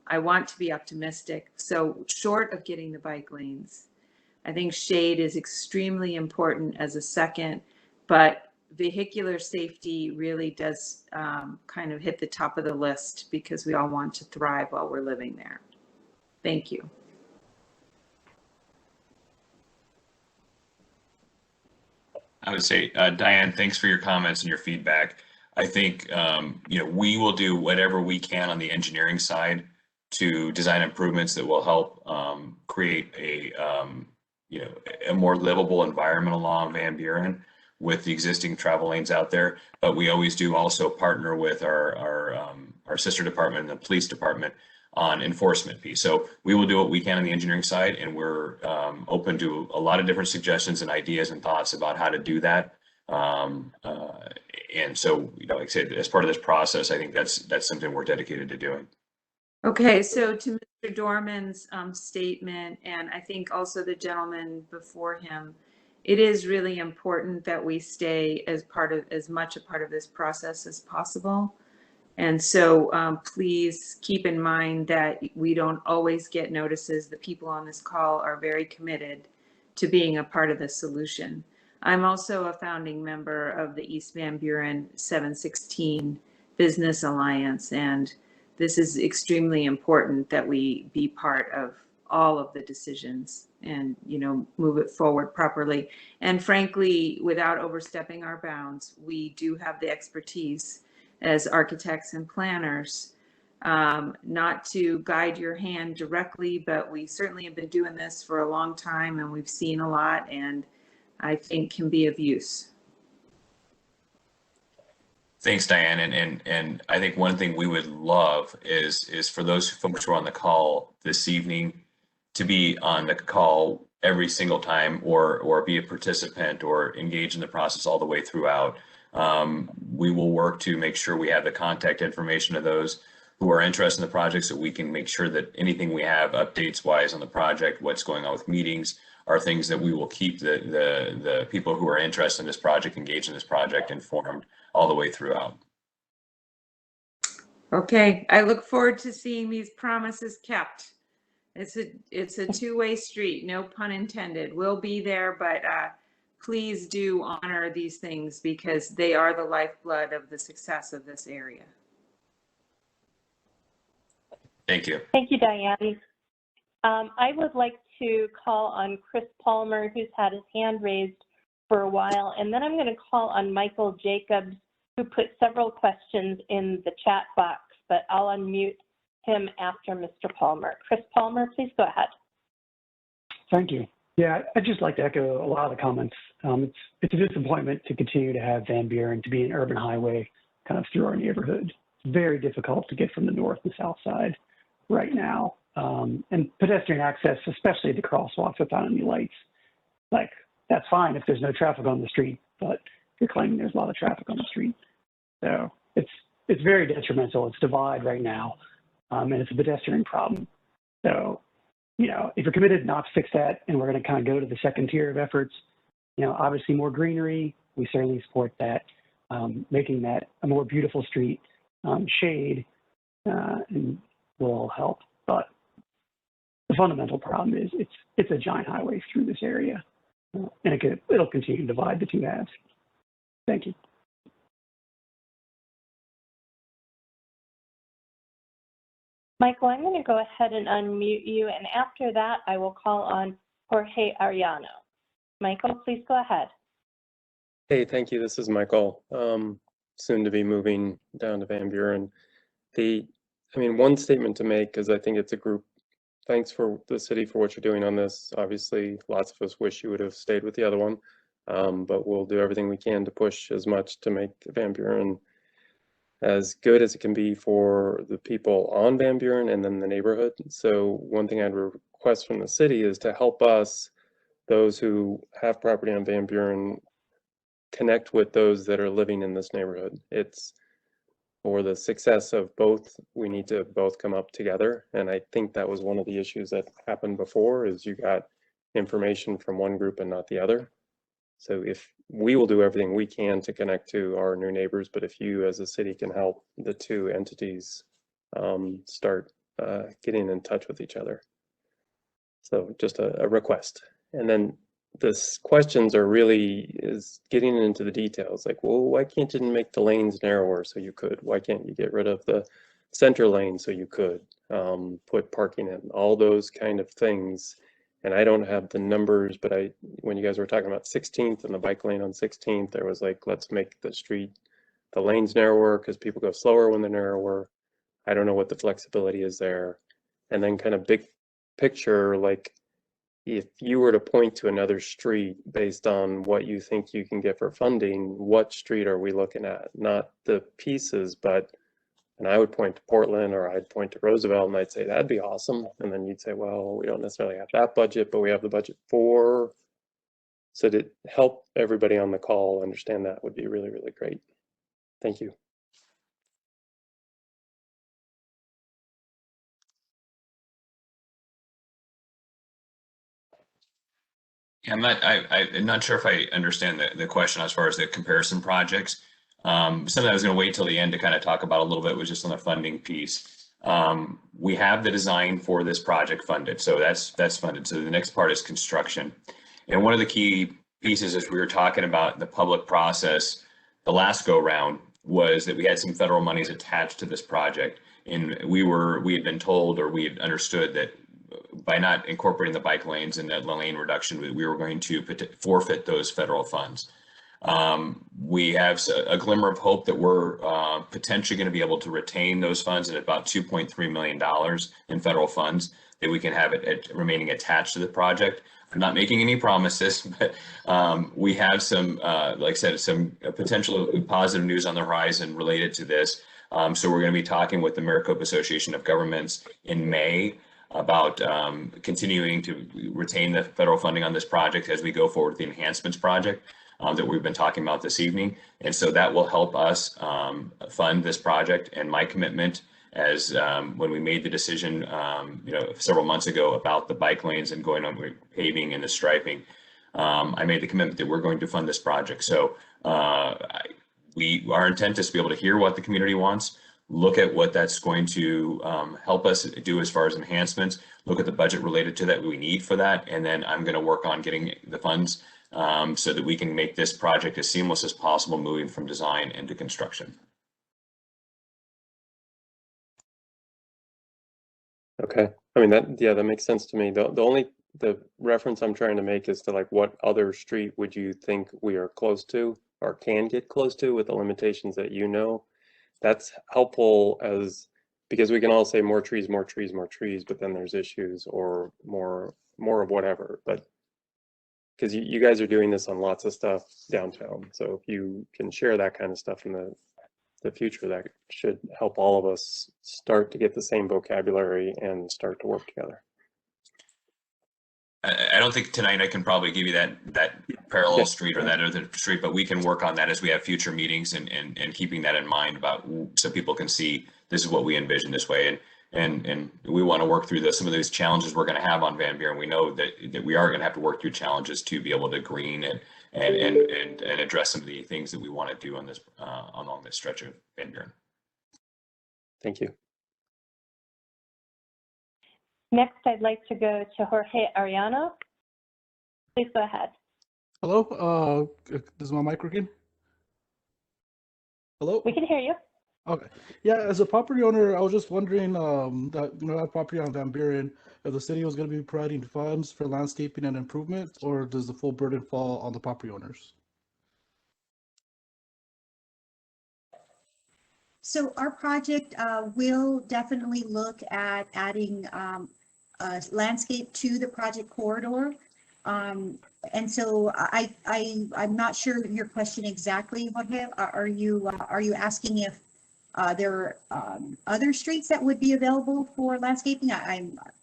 Speaker 11: I want to be optimistic. So short of getting the bike lanes, I think shade is extremely important as a second, but vehicular safety really does kind of hit the top of the list because we all want to thrive while we're living there. Thank you.
Speaker 3: I would say, Diane, thanks for your comments and your feedback. I think we will do whatever we can on the engineering side to design improvements that will help create a more livable environment along Van Buren with the existing travel lanes out there. But we always do also partner with our sister department and the police department on enforcement piece. So we will do what we can on the engineering side, and we're open to a lot of different suggestions and ideas and thoughts about how to do that. And so, like I said, as part of this process, I think that's something we're dedicated to doing.
Speaker 11: Okay, so to Mr. Dorman's statement, and I think also the gentleman before him, it is really important that we stay as much a part of this process as possible. And so please keep in mind that we don't always get notices. The people on this call are very committed to being a part of the solution. I'm also a founding member of the East Van Buren 716 Business Alliance, and this is extremely important that we be part of all of the decisions and move it forward properly. And frankly, without overstepping our bounds, we do have the expertise as architects and planners, not to guide your hand directly, but we certainly have been doing this for a long time and we've seen a lot, and I think can be of use.
Speaker 3: Thanks, Diane. And I think one thing we would love is for those folks who are on the call this evening to be on the call every single time or be a participant or engage in the process all the way throughout. We will work to make sure we have the contact information of those who are interested in the project so we can make sure that anything we have updates wise on the project, what's going on with meetings, are things that we will keep the people who are interested in this project, engaged in this project, informed all the way throughout.
Speaker 11: Okay, I look forward to seeing these promises kept. It's a two-way street, no pun intended. We'll be there, but please do honor these things because they are the lifeblood of the success of this area.
Speaker 3: Thank you.
Speaker 1: Thank you, Diane. I would like to call on Chris Palmer, who's had his hand raised for a while, and then I'm going to call on Michael Jacobs, who put several questions in the chat box, but I'll unmute him after Mr. Palmer. Chris Palmer, please go ahead.
Speaker 12: Thank you. Yeah, I'd just like to echo a lot of the comments. It's a disappointment to continue to have Van Buren to be an urban highway kind of through our neighborhood. It's very difficult to get from the north to south side right now. And pedestrian access, especially the crosswalks without any lights, like that's fine if there's no traffic on the street, but you're claiming there's a lot of traffic on the street. So it's very detrimental. It's divide right now, and it's a pedestrian problem. So, you know, if you're committed not to fix that, and we're going to kind of go to the second tier of efforts, you know, obviously more greenery, we certainly support that, making that a more beautiful street, shade, and will help. But the fundamental problem is it's a giant highway through this area, and it'll continue to divide the two halves. Thank you.
Speaker 1: Michael, I'm going to go ahead and unmute you, and after that, I will call on Jorge Arellano. Michael, please go ahead.
Speaker 13: Hey, thank you. This is Michael, soon to be moving down to Van Buren. One statement to make is I think it's a group. Thanks for the city for what you're doing on this. Obviously, lots of us wish you would have stayed with the other one, but we'll do everything we can to push as much to make Van Buren as good as it can be for the people on Van Buren and then the neighborhood. So one thing I'd request from the city is to help us, those who have property on Van Buren, connect with those that are living in this neighborhood. It's for the success of both, we need to both come up together. And I think that was one of the issues that happened before, is you got information from one group and not the other. So if we will do everything we can to connect to our new neighbors, but if you as a city can help the two entities start getting in touch with each other. So just a request. And then this questions are really is getting into the details, like, well, why can't you make the lanes narrower so you could? Why can't you get rid of the center lane so you could put parking in? All those kind of things. And I don't have the numbers, but when you guys were talking about 16th and the bike lane on 16th, there was like, let's make the lanes narrower because people go slower when they're narrower. I don't know what the flexibility is there. And then kind of big picture, like if you were to point to another street based on what you think you can get for funding, what street are we looking at? Not the pieces, but, and I would point to Portland or I'd point to Roosevelt and I'd say, that'd be awesome. And then you'd say, well, we don't necessarily have that budget, but we have the budget for. So to help everybody on the call understand that would be really, really great. Thank you.
Speaker 3: Yeah, I'm not sure if I understand the question as far as the comparison projects. Something I was going to wait till the end to kind of talk about a little bit was just on the funding piece. We have the design for this project funded, so that's funded. So the next part is construction. And one of the key pieces as we were talking about the public process, the last go round, was that we had some federal monies attached to this project. And we had been told, or we had understood that by not incorporating the bike lanes and the lane reduction, we were going to forfeit those federal funds. We have a glimmer of hope that we're potentially going to be able to retain those funds at about $2.3 million in federal funds, that we can have it remaining attached to the project. I'm not making any promises, but we have some, like I said, some potential positive news on the horizon related to this. So we're going to be talking with the Maricopa Association of Governments in May about continuing to retain the federal funding on this project as we go forward with the enhancements project that we've been talking about this evening. And so that will help us fund this project. And my commitment, as when we made the decision several months ago about the bike lanes and going on paving and the striping, I made the commitment that we're going to fund this project. So our intent is to be able to hear what the community wants, look at what that's going to help us do as far as enhancements, look at the budget related to that we need for that, and then I'm going to work on getting the funds so that we can make this project as seamless as possible, moving from design into construction.
Speaker 13: Okay, I mean that makes sense to me. The only the reference I'm trying to make is to like what other street would you think we are close to or can get close to with the limitations that you know? That's helpful as because we can all say more trees, more trees, more trees, but then there's issues or more of whatever. But because you guys are doing this on lots of stuff downtown, so if you can share that kind of stuff in the future, that should help all of us start to get the same vocabulary and start to work together.
Speaker 3: I don't think tonight I can probably give you that parallel street or that other street, but we can work on that as we have future meetings and keeping that in mind about so people can see this is what we envision this way. And we want to work through some of those challenges we're going to have on Van Buren. We know that we are going to have to work through challenges to be able to green and address some of the things that we want to do on this along this stretch of Van Buren.
Speaker 13: Thank you.
Speaker 1: Next, I'd like to go to Jorge Arellano. Please go ahead.
Speaker 14: Hello, is my mic working? Hello?
Speaker 1: We can hear you.
Speaker 14: Okay. Yeah, as a property owner, I was just wondering that, I have property on Van Buren, if the city was going to be providing funds for landscaping and improvement, or does the full burden fall on the property owners?
Speaker 6: So our project will definitely look at adding landscape to the project corridor. And so I'm not sure your question exactly, Jorge. Are you asking if there are other streets that would be available for landscaping?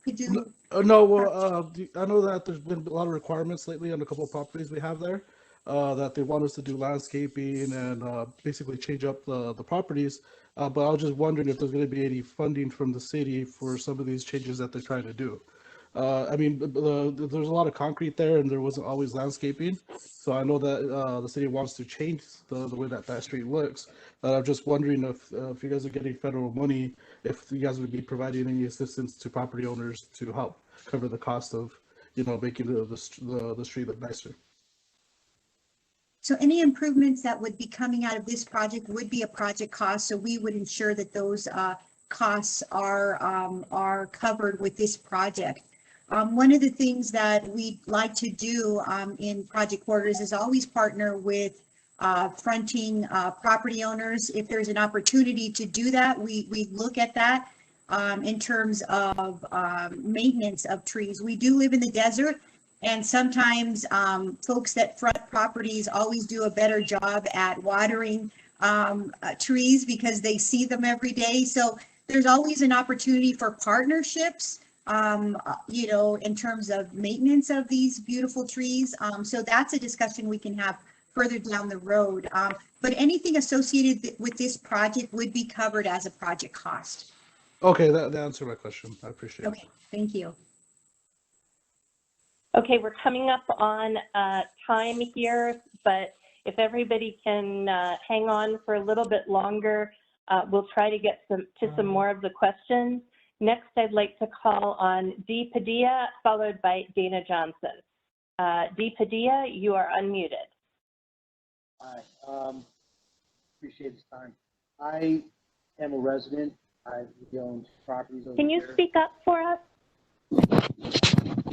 Speaker 6: Could you?
Speaker 14: No, well, I know that there's been a lot of requirements lately on a couple of properties we have there that they want us to do landscaping and basically change up the properties. But I was just wondering if there's going to be any funding from the city for some of these changes that they're trying to do. I mean, there's a lot of concrete there, and there wasn't always landscaping. So I know that the city wants to change the way that street looks. I'm just wondering if you guys are getting federal money, if you guys would be providing any assistance to property owners to help cover the cost of, making the street look nicer.
Speaker 6: So any improvements that would be coming out of this project would be a project cost. So we would ensure that those costs are covered with this project. One of the things that we like to do in project corridors is always partner with fronting property owners. If there's an opportunity to do that, we look at that in terms of maintenance of trees. We do live in the desert, and sometimes folks that front properties always do a better job at watering trees because they see them every day. So there's always an opportunity for partnerships, in terms of maintenance of these beautiful trees. So that's a discussion we can have further down the road. But anything associated with this project would be covered as a project cost.
Speaker 14: Okay, that answered my question. I appreciate it.
Speaker 6: Okay, thank you.
Speaker 1: Okay, we're coming up on time here, but if everybody can hang on for a little bit longer, we'll try to get to some more of the questions. Next, I'd like to call on Dee Padilla, followed by Dana Johnson. Dee Padilla, you are unmuted.
Speaker 15: Hi, appreciate this time. I am a resident. I own properties over
Speaker 1: Can you
Speaker 15: there.
Speaker 1: speak up for us?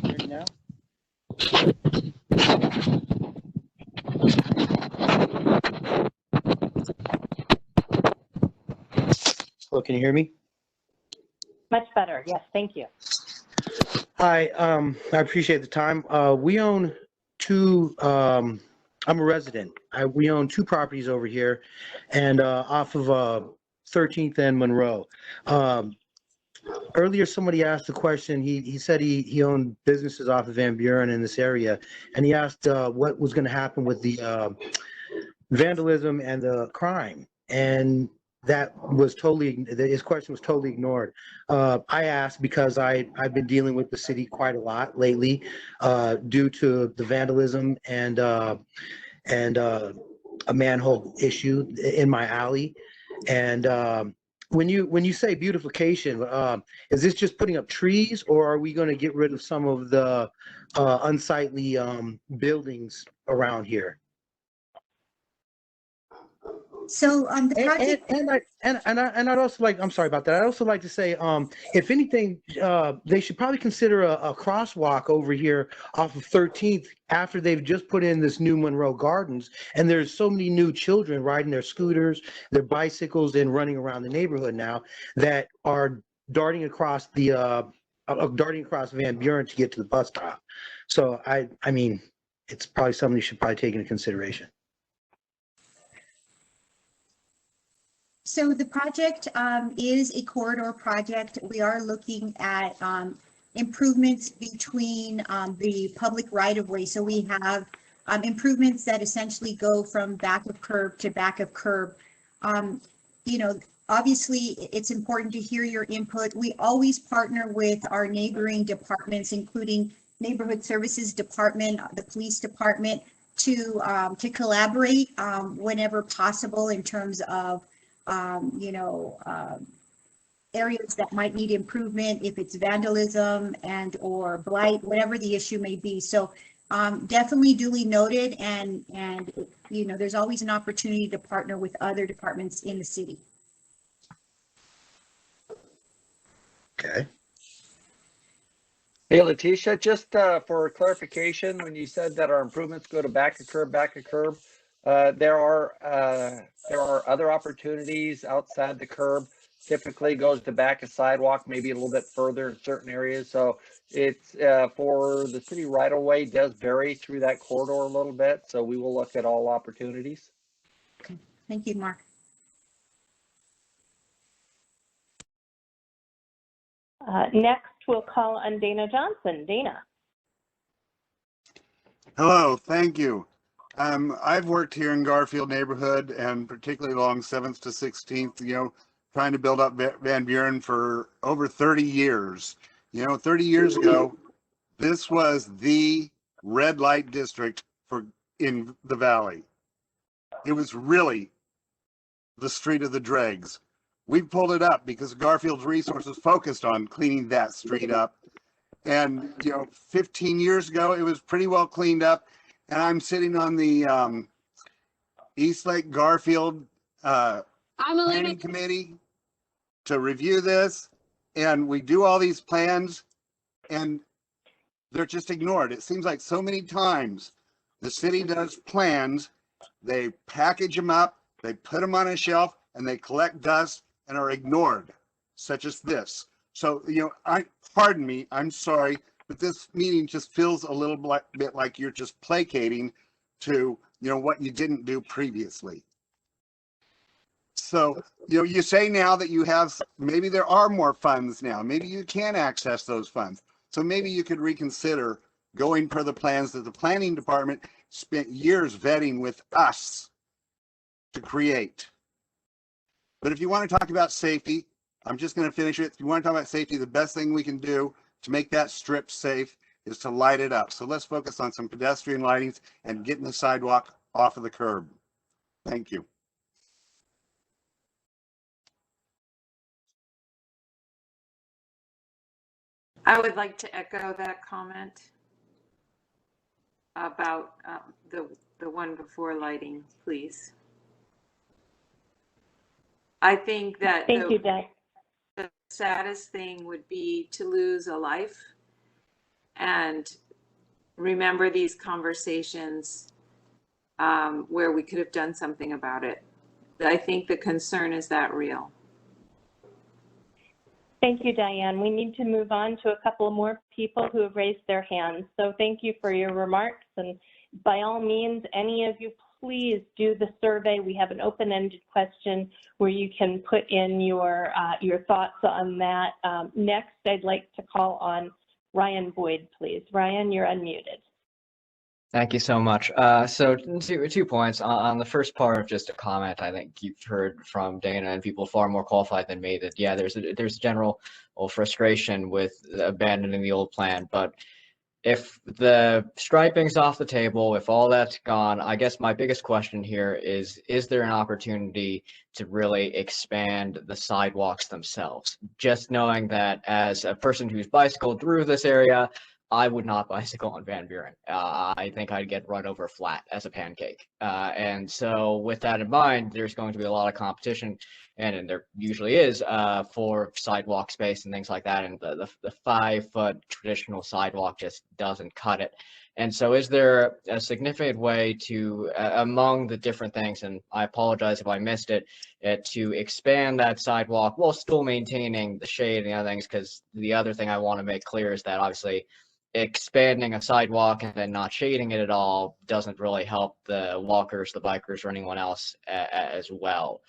Speaker 15: Hear me now? Hello, can you hear me?
Speaker 1: Much better. Yes, thank you.
Speaker 15: Hi, I appreciate the time. We own two, I'm a resident. We own two properties over here and off of 13th and Monroe. Earlier, somebody asked a question. He said he owned businesses off of Van Buren in this area, and he asked what was going to happen with the vandalism and the crime. And that was his question was totally ignored. I asked because I've been dealing with the city quite a lot lately due to the vandalism and a manhole issue in my alley. And when you say beautification, is this just putting up trees, or are we going to get rid of some of the unsightly buildings around here?
Speaker 6: So the project.
Speaker 15: And I'd also like, I'm sorry about that. I'd also like to say, if anything, they should probably consider a crosswalk over here off of 13th after they've just put in this new Monroe Gardens. And there's so many new children riding their scooters, their bicycles, and running around the neighborhood now that are darting across Van Buren to get to the bus stop. So I mean, it's probably something you should probably take into consideration.
Speaker 6: So the project is a corridor project. We are looking at improvements between the public right-of-way. So we have improvements that essentially go from back of curb to back of curb. You know, obviously, it's important to hear your input. We always partner with our neighboring departments, including Neighborhood Services Department, the Police Department, to collaborate whenever possible in terms of areas that might need improvement, if it's vandalism and or blight, whatever the issue may be. So definitely duly noted, and you know, there's always an opportunity to partner with other departments in the city.
Speaker 15: Okay.
Speaker 5: Hey, Letitia, just for clarification, when you said that our improvements go to back of curb, there are other opportunities outside the curb. Typically goes to back of sidewalk, maybe a little bit further in certain areas. So it's for the city right away does vary through that corridor a little bit. So we will look at all opportunities.
Speaker 6: Okay, thank you, Mark.
Speaker 1: Next, we'll call on Dana Johnson. Dana.
Speaker 16: Hello, thank you. I've worked here in Garfield neighborhood and particularly along 7th to 16th, you know, trying to build up Van Buren for over 30 years. You know, 30 years ago, this was the red light district in the valley. It was really the street of the dregs. We pulled it up because Garfield's resources focused on cleaning that street up. And, you know, 15 years ago, it was pretty well cleaned up. And I'm sitting on the East Lake Garfield planning committee to review this. And we do all these plans and they're just ignored. It seems like so many times the city does plans, they package them up, they put them on a shelf, and they collect dust and are ignored, such as this. So, you know, pardon me, I'm sorry, but this meeting just feels a little bit like you're just placating to, you know, what you didn't do previously. So, you know, you say now that you have, maybe there are more funds now, maybe you can access those funds. So maybe you could reconsider going per the plans that the planning department spent years vetting with us to create. But if you want to talk about safety, I'm just going to finish it. If you want to talk about safety, the best thing we can do to make that strip safe is to light it up. So let's focus on some pedestrian lightings and getting the sidewalk off of the curb. Thank you.
Speaker 11: I would like to echo that comment about the one before lighting, please. I think that the saddest thing would be to lose a life and remember these conversations where we could have done something about it. I think the concern is that real.
Speaker 1: Thank you, Diane. We need to move on to a couple more people who have raised their hands. So thank you for your remarks. And by all means, any of you, please do the survey. We have an open-ended question where you can put in your thoughts on that. Next, I'd like to call on Ryan Boyd, please. Ryan, you're unmuted.
Speaker 17: Thank you so much. So 2 points. On the first part, just a comment. I think you've heard from Dana and people far more qualified than me that, yeah, there's general frustration with abandoning the old plan. But if the striping's off the table, if all that's gone, I guess my biggest question here is there an opportunity to really expand the sidewalks themselves? Just knowing that as a person who's bicycled through this area, I would not bicycle on Van Buren. I think I'd get run over flat as a pancake. And so with that in mind, there's going to be a lot of competition, and there usually is, for sidewalk space and things like that. And the 5-foot traditional sidewalk just doesn't cut it. And so is there a significant way to, among the different things, and I apologize if I missed it, to expand that sidewalk while still maintaining the shade and the other things? Because the other thing I want to make clear is that obviously expanding a sidewalk and then not shading it at all doesn't really help the walkers, the bikers, or anyone else as well.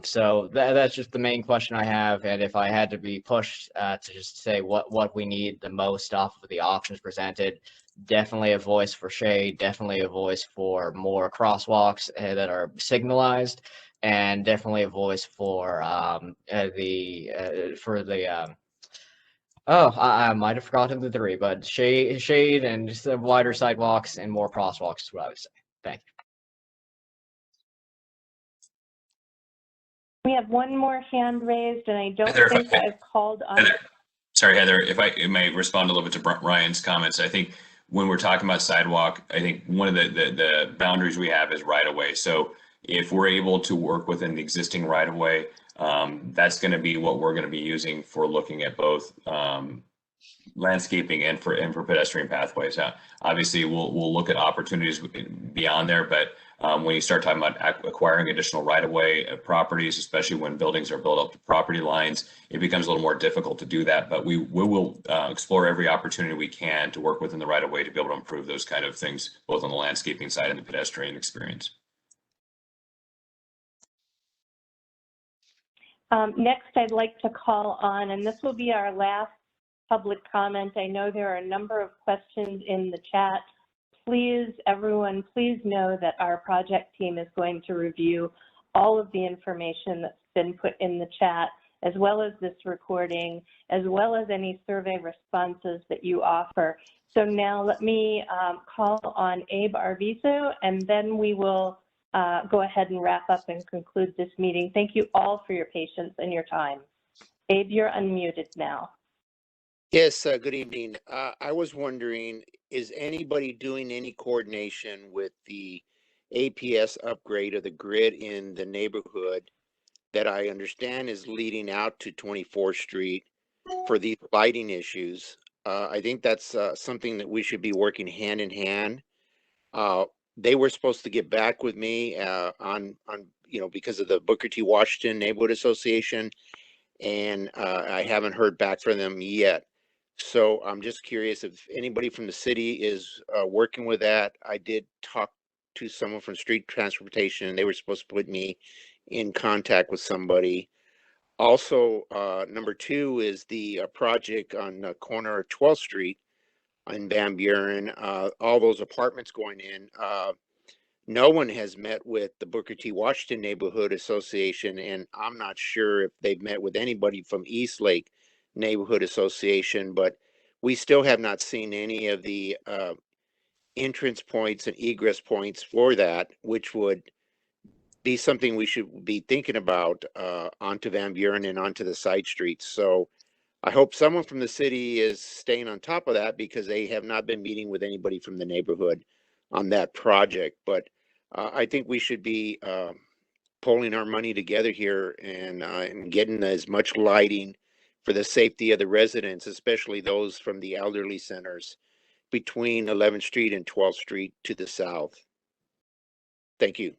Speaker 17: So that's just the main question I have. And if I had to be pushed to just say what we need the most off of the options presented, definitely a voice for shade, definitely a voice for more crosswalks that are signalized, and definitely a voice for I might have forgotten the three, but shade and just wider sidewalks and more crosswalks is what I would say. Thank you.
Speaker 1: We have one more hand raised, and I don't
Speaker 3: Heather,
Speaker 1: think I've called on.
Speaker 3: Sorry, Heather, if I may respond a little bit to Ryan's comments. I think when we're talking about sidewalk, I think one of the boundaries we have is right of way. So if we're able to work within the existing right of way, that's going to be what we're going to be using for looking at both landscaping and for pedestrian pathways. Obviously, we'll look at opportunities beyond there, but when you start talking about acquiring additional right-of-way properties, especially when buildings are built up to property lines, it becomes a little more difficult to do that. But we will explore every opportunity we can to work within the right-of-way to be able to improve those kind of things, both on the landscaping side and the pedestrian experience.
Speaker 1: Next, I'd like to call on, and this will be our last public comment. I know there are a number of questions in the chat. Please, everyone, please know that our project team is going to review all of the information that's been put in the chat, as well as this recording, as well as any survey responses that you offer. So now let me call on Abe Arvizo, and then we will go ahead and wrap up and conclude this meeting. Thank you all for your patience and your time. Abe, you're unmuted now.
Speaker 18: Yes, good evening. I was wondering, is anybody doing any coordination with the APS upgrade of the grid in the neighborhood that I understand is leading out to 24th Street for these lighting issues? I think that's something that we should be working hand in hand. They were supposed to get back with me on because of the Booker T. Washington Neighborhood Association, and I haven't heard back from them yet. So I'm just curious if anybody from the city is working with that. I did talk to someone from street transportation, and they were supposed to put me in contact with somebody. Also, number two is the project on the corner of 12th Street in Van Buren, all those apartments going in. No one has met with the Booker T. Washington Neighborhood Association, and I'm not sure if they've met with anybody from Eastlake Neighborhood Association, but we still have not seen any of the entrance points and egress points for that, which would be something we should be thinking about onto Van Buren and onto the side streets. So I hope someone from the city is staying on top of that, because they have not been meeting with anybody from the neighborhood on that project. But I think we should be pulling our money together here and getting as much lighting for the safety of the residents, especially those from the elderly centers between 11th Street and 12th Street to the south. Thank you.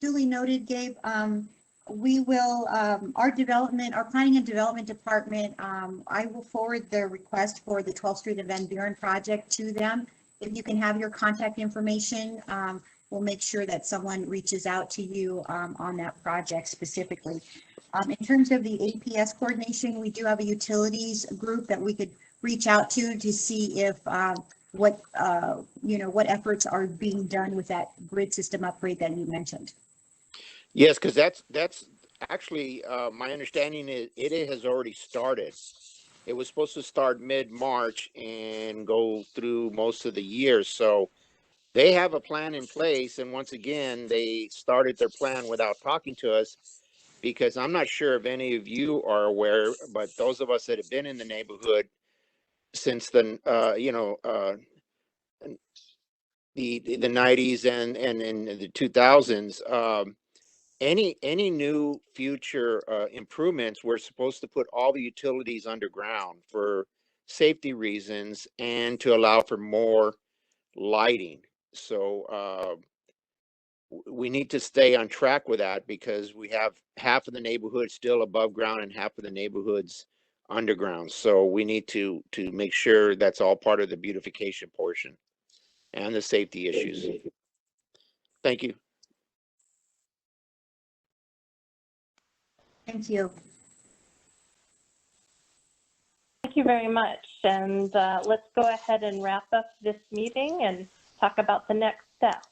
Speaker 6: Duly noted, Gabe. We will, our planning and development department, I will forward the request for the 12th Street and Van Buren project to them. If you can have your contact information, we'll make sure that someone reaches out to you on that project specifically. In terms of the APS coordination, we do have a utilities group that we could reach out to see if what efforts are being done with that grid system upgrade that you mentioned.
Speaker 18: Yes, because that's actually my understanding is it has already started. It was supposed to start mid-March and go through most of the year. So they have a plan in place. And once again, they started their plan without talking to us, because I'm not sure if any of you are aware, but those of us that have been in the neighborhood since the the 90s and in the 2000s, any new future improvements, we're supposed to put all the utilities underground for safety reasons and to allow for more lighting. So we need to stay on track with that, because we have half of the neighborhood still above ground and half of the neighborhoods underground. So we need to make sure that's all part of the beautification portion and the safety issues. Thank you.
Speaker 6: Thank you.
Speaker 1: Thank you very much. And let's go ahead and wrap up this meeting and talk about the next steps.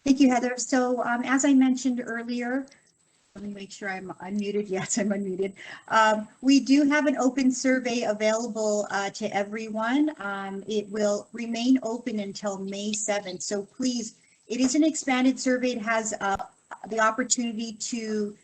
Speaker 6: Thank you, Heather. So as I mentioned earlier, let me make sure I'm unmuted. Yes, I'm unmuted. We do have an open survey available to everyone. It will remain open until May 7th. So please, it is an expanded survey. It has the opportunity to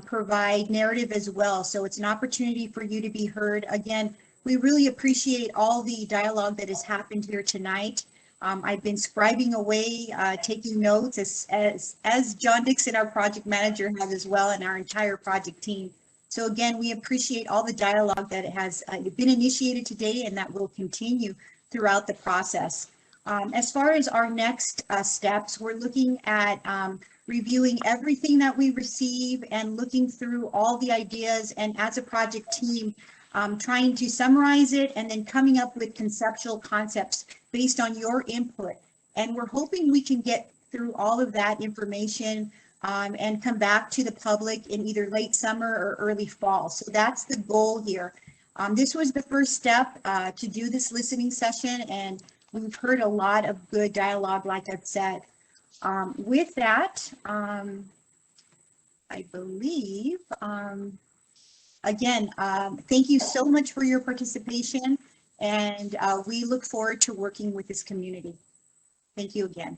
Speaker 6: provide narrative as well. So it's an opportunity for you to be heard. Again, we really appreciate all the dialogue that has happened here tonight. I've been scribing away, taking notes as John Dixon, our project manager, has as well, and our entire project team. So again, we appreciate all the dialogue that has been initiated today and that will continue throughout the process. As far as our next steps, we're looking at reviewing everything that we receive and looking through all the ideas, and as a project team, trying to summarize it and then coming up with conceptual concepts based on your input. And we're hoping we can get through all of that information and come back to the public in either late summer or early fall. So that's the goal here. This was the first step to do this listening session, and we've heard a lot of good dialogue, like I've said. With that, I believe, again, thank you so much for your participation, and we look forward to working with this community. Thank you again.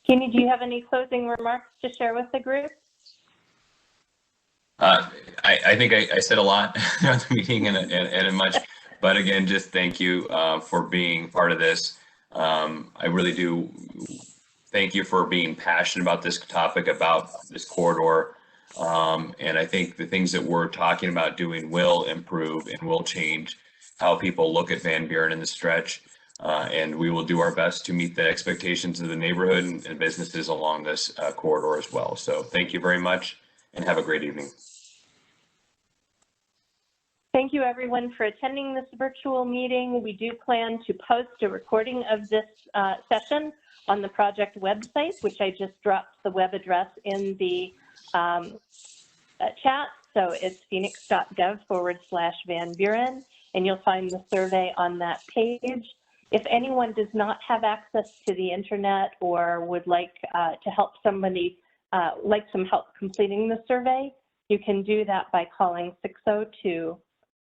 Speaker 1: Kenny, do you have any closing remarks to share with the group?
Speaker 3: I think I said a lot at the meeting and much, but again, just thank you for being part of this. I really do thank you for being passionate about this topic, about this corridor. And I think the things that we're talking about doing will improve and will change how people look at Van Buren in the stretch. And we will do our best to meet the expectations of the neighborhood and businesses along this corridor as well. So thank you very much and have a great evening.
Speaker 1: Thank you everyone for attending this virtual meeting. We do plan to post a recording of this session on the project website, which I just dropped the web address in the chat. So it's Phoenix.gov/Van Buren, and you'll find the survey on that page. If anyone does not have access to the internet or would like to help somebody, like some help completing the survey, you can do that by calling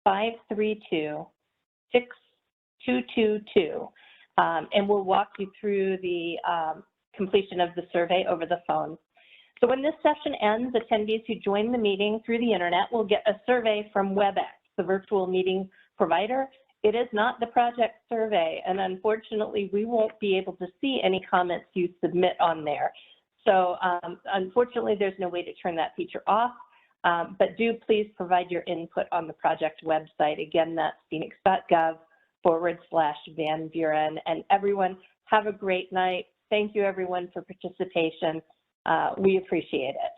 Speaker 1: 602-532-6222, and we'll walk you through the completion of the survey over the phone. So when this session ends, attendees who join the meeting through the internet will get a survey from WebEx, the virtual meeting provider. It is not the project survey, and unfortunately, we won't be able to see any comments you submit on there. So unfortunately, there's no way to turn that feature off, but do please provide your input on the project website. Again, that's Phoenix.gov/Van Buren. And everyone, have a great night. Thank you everyone for participation. We appreciate it.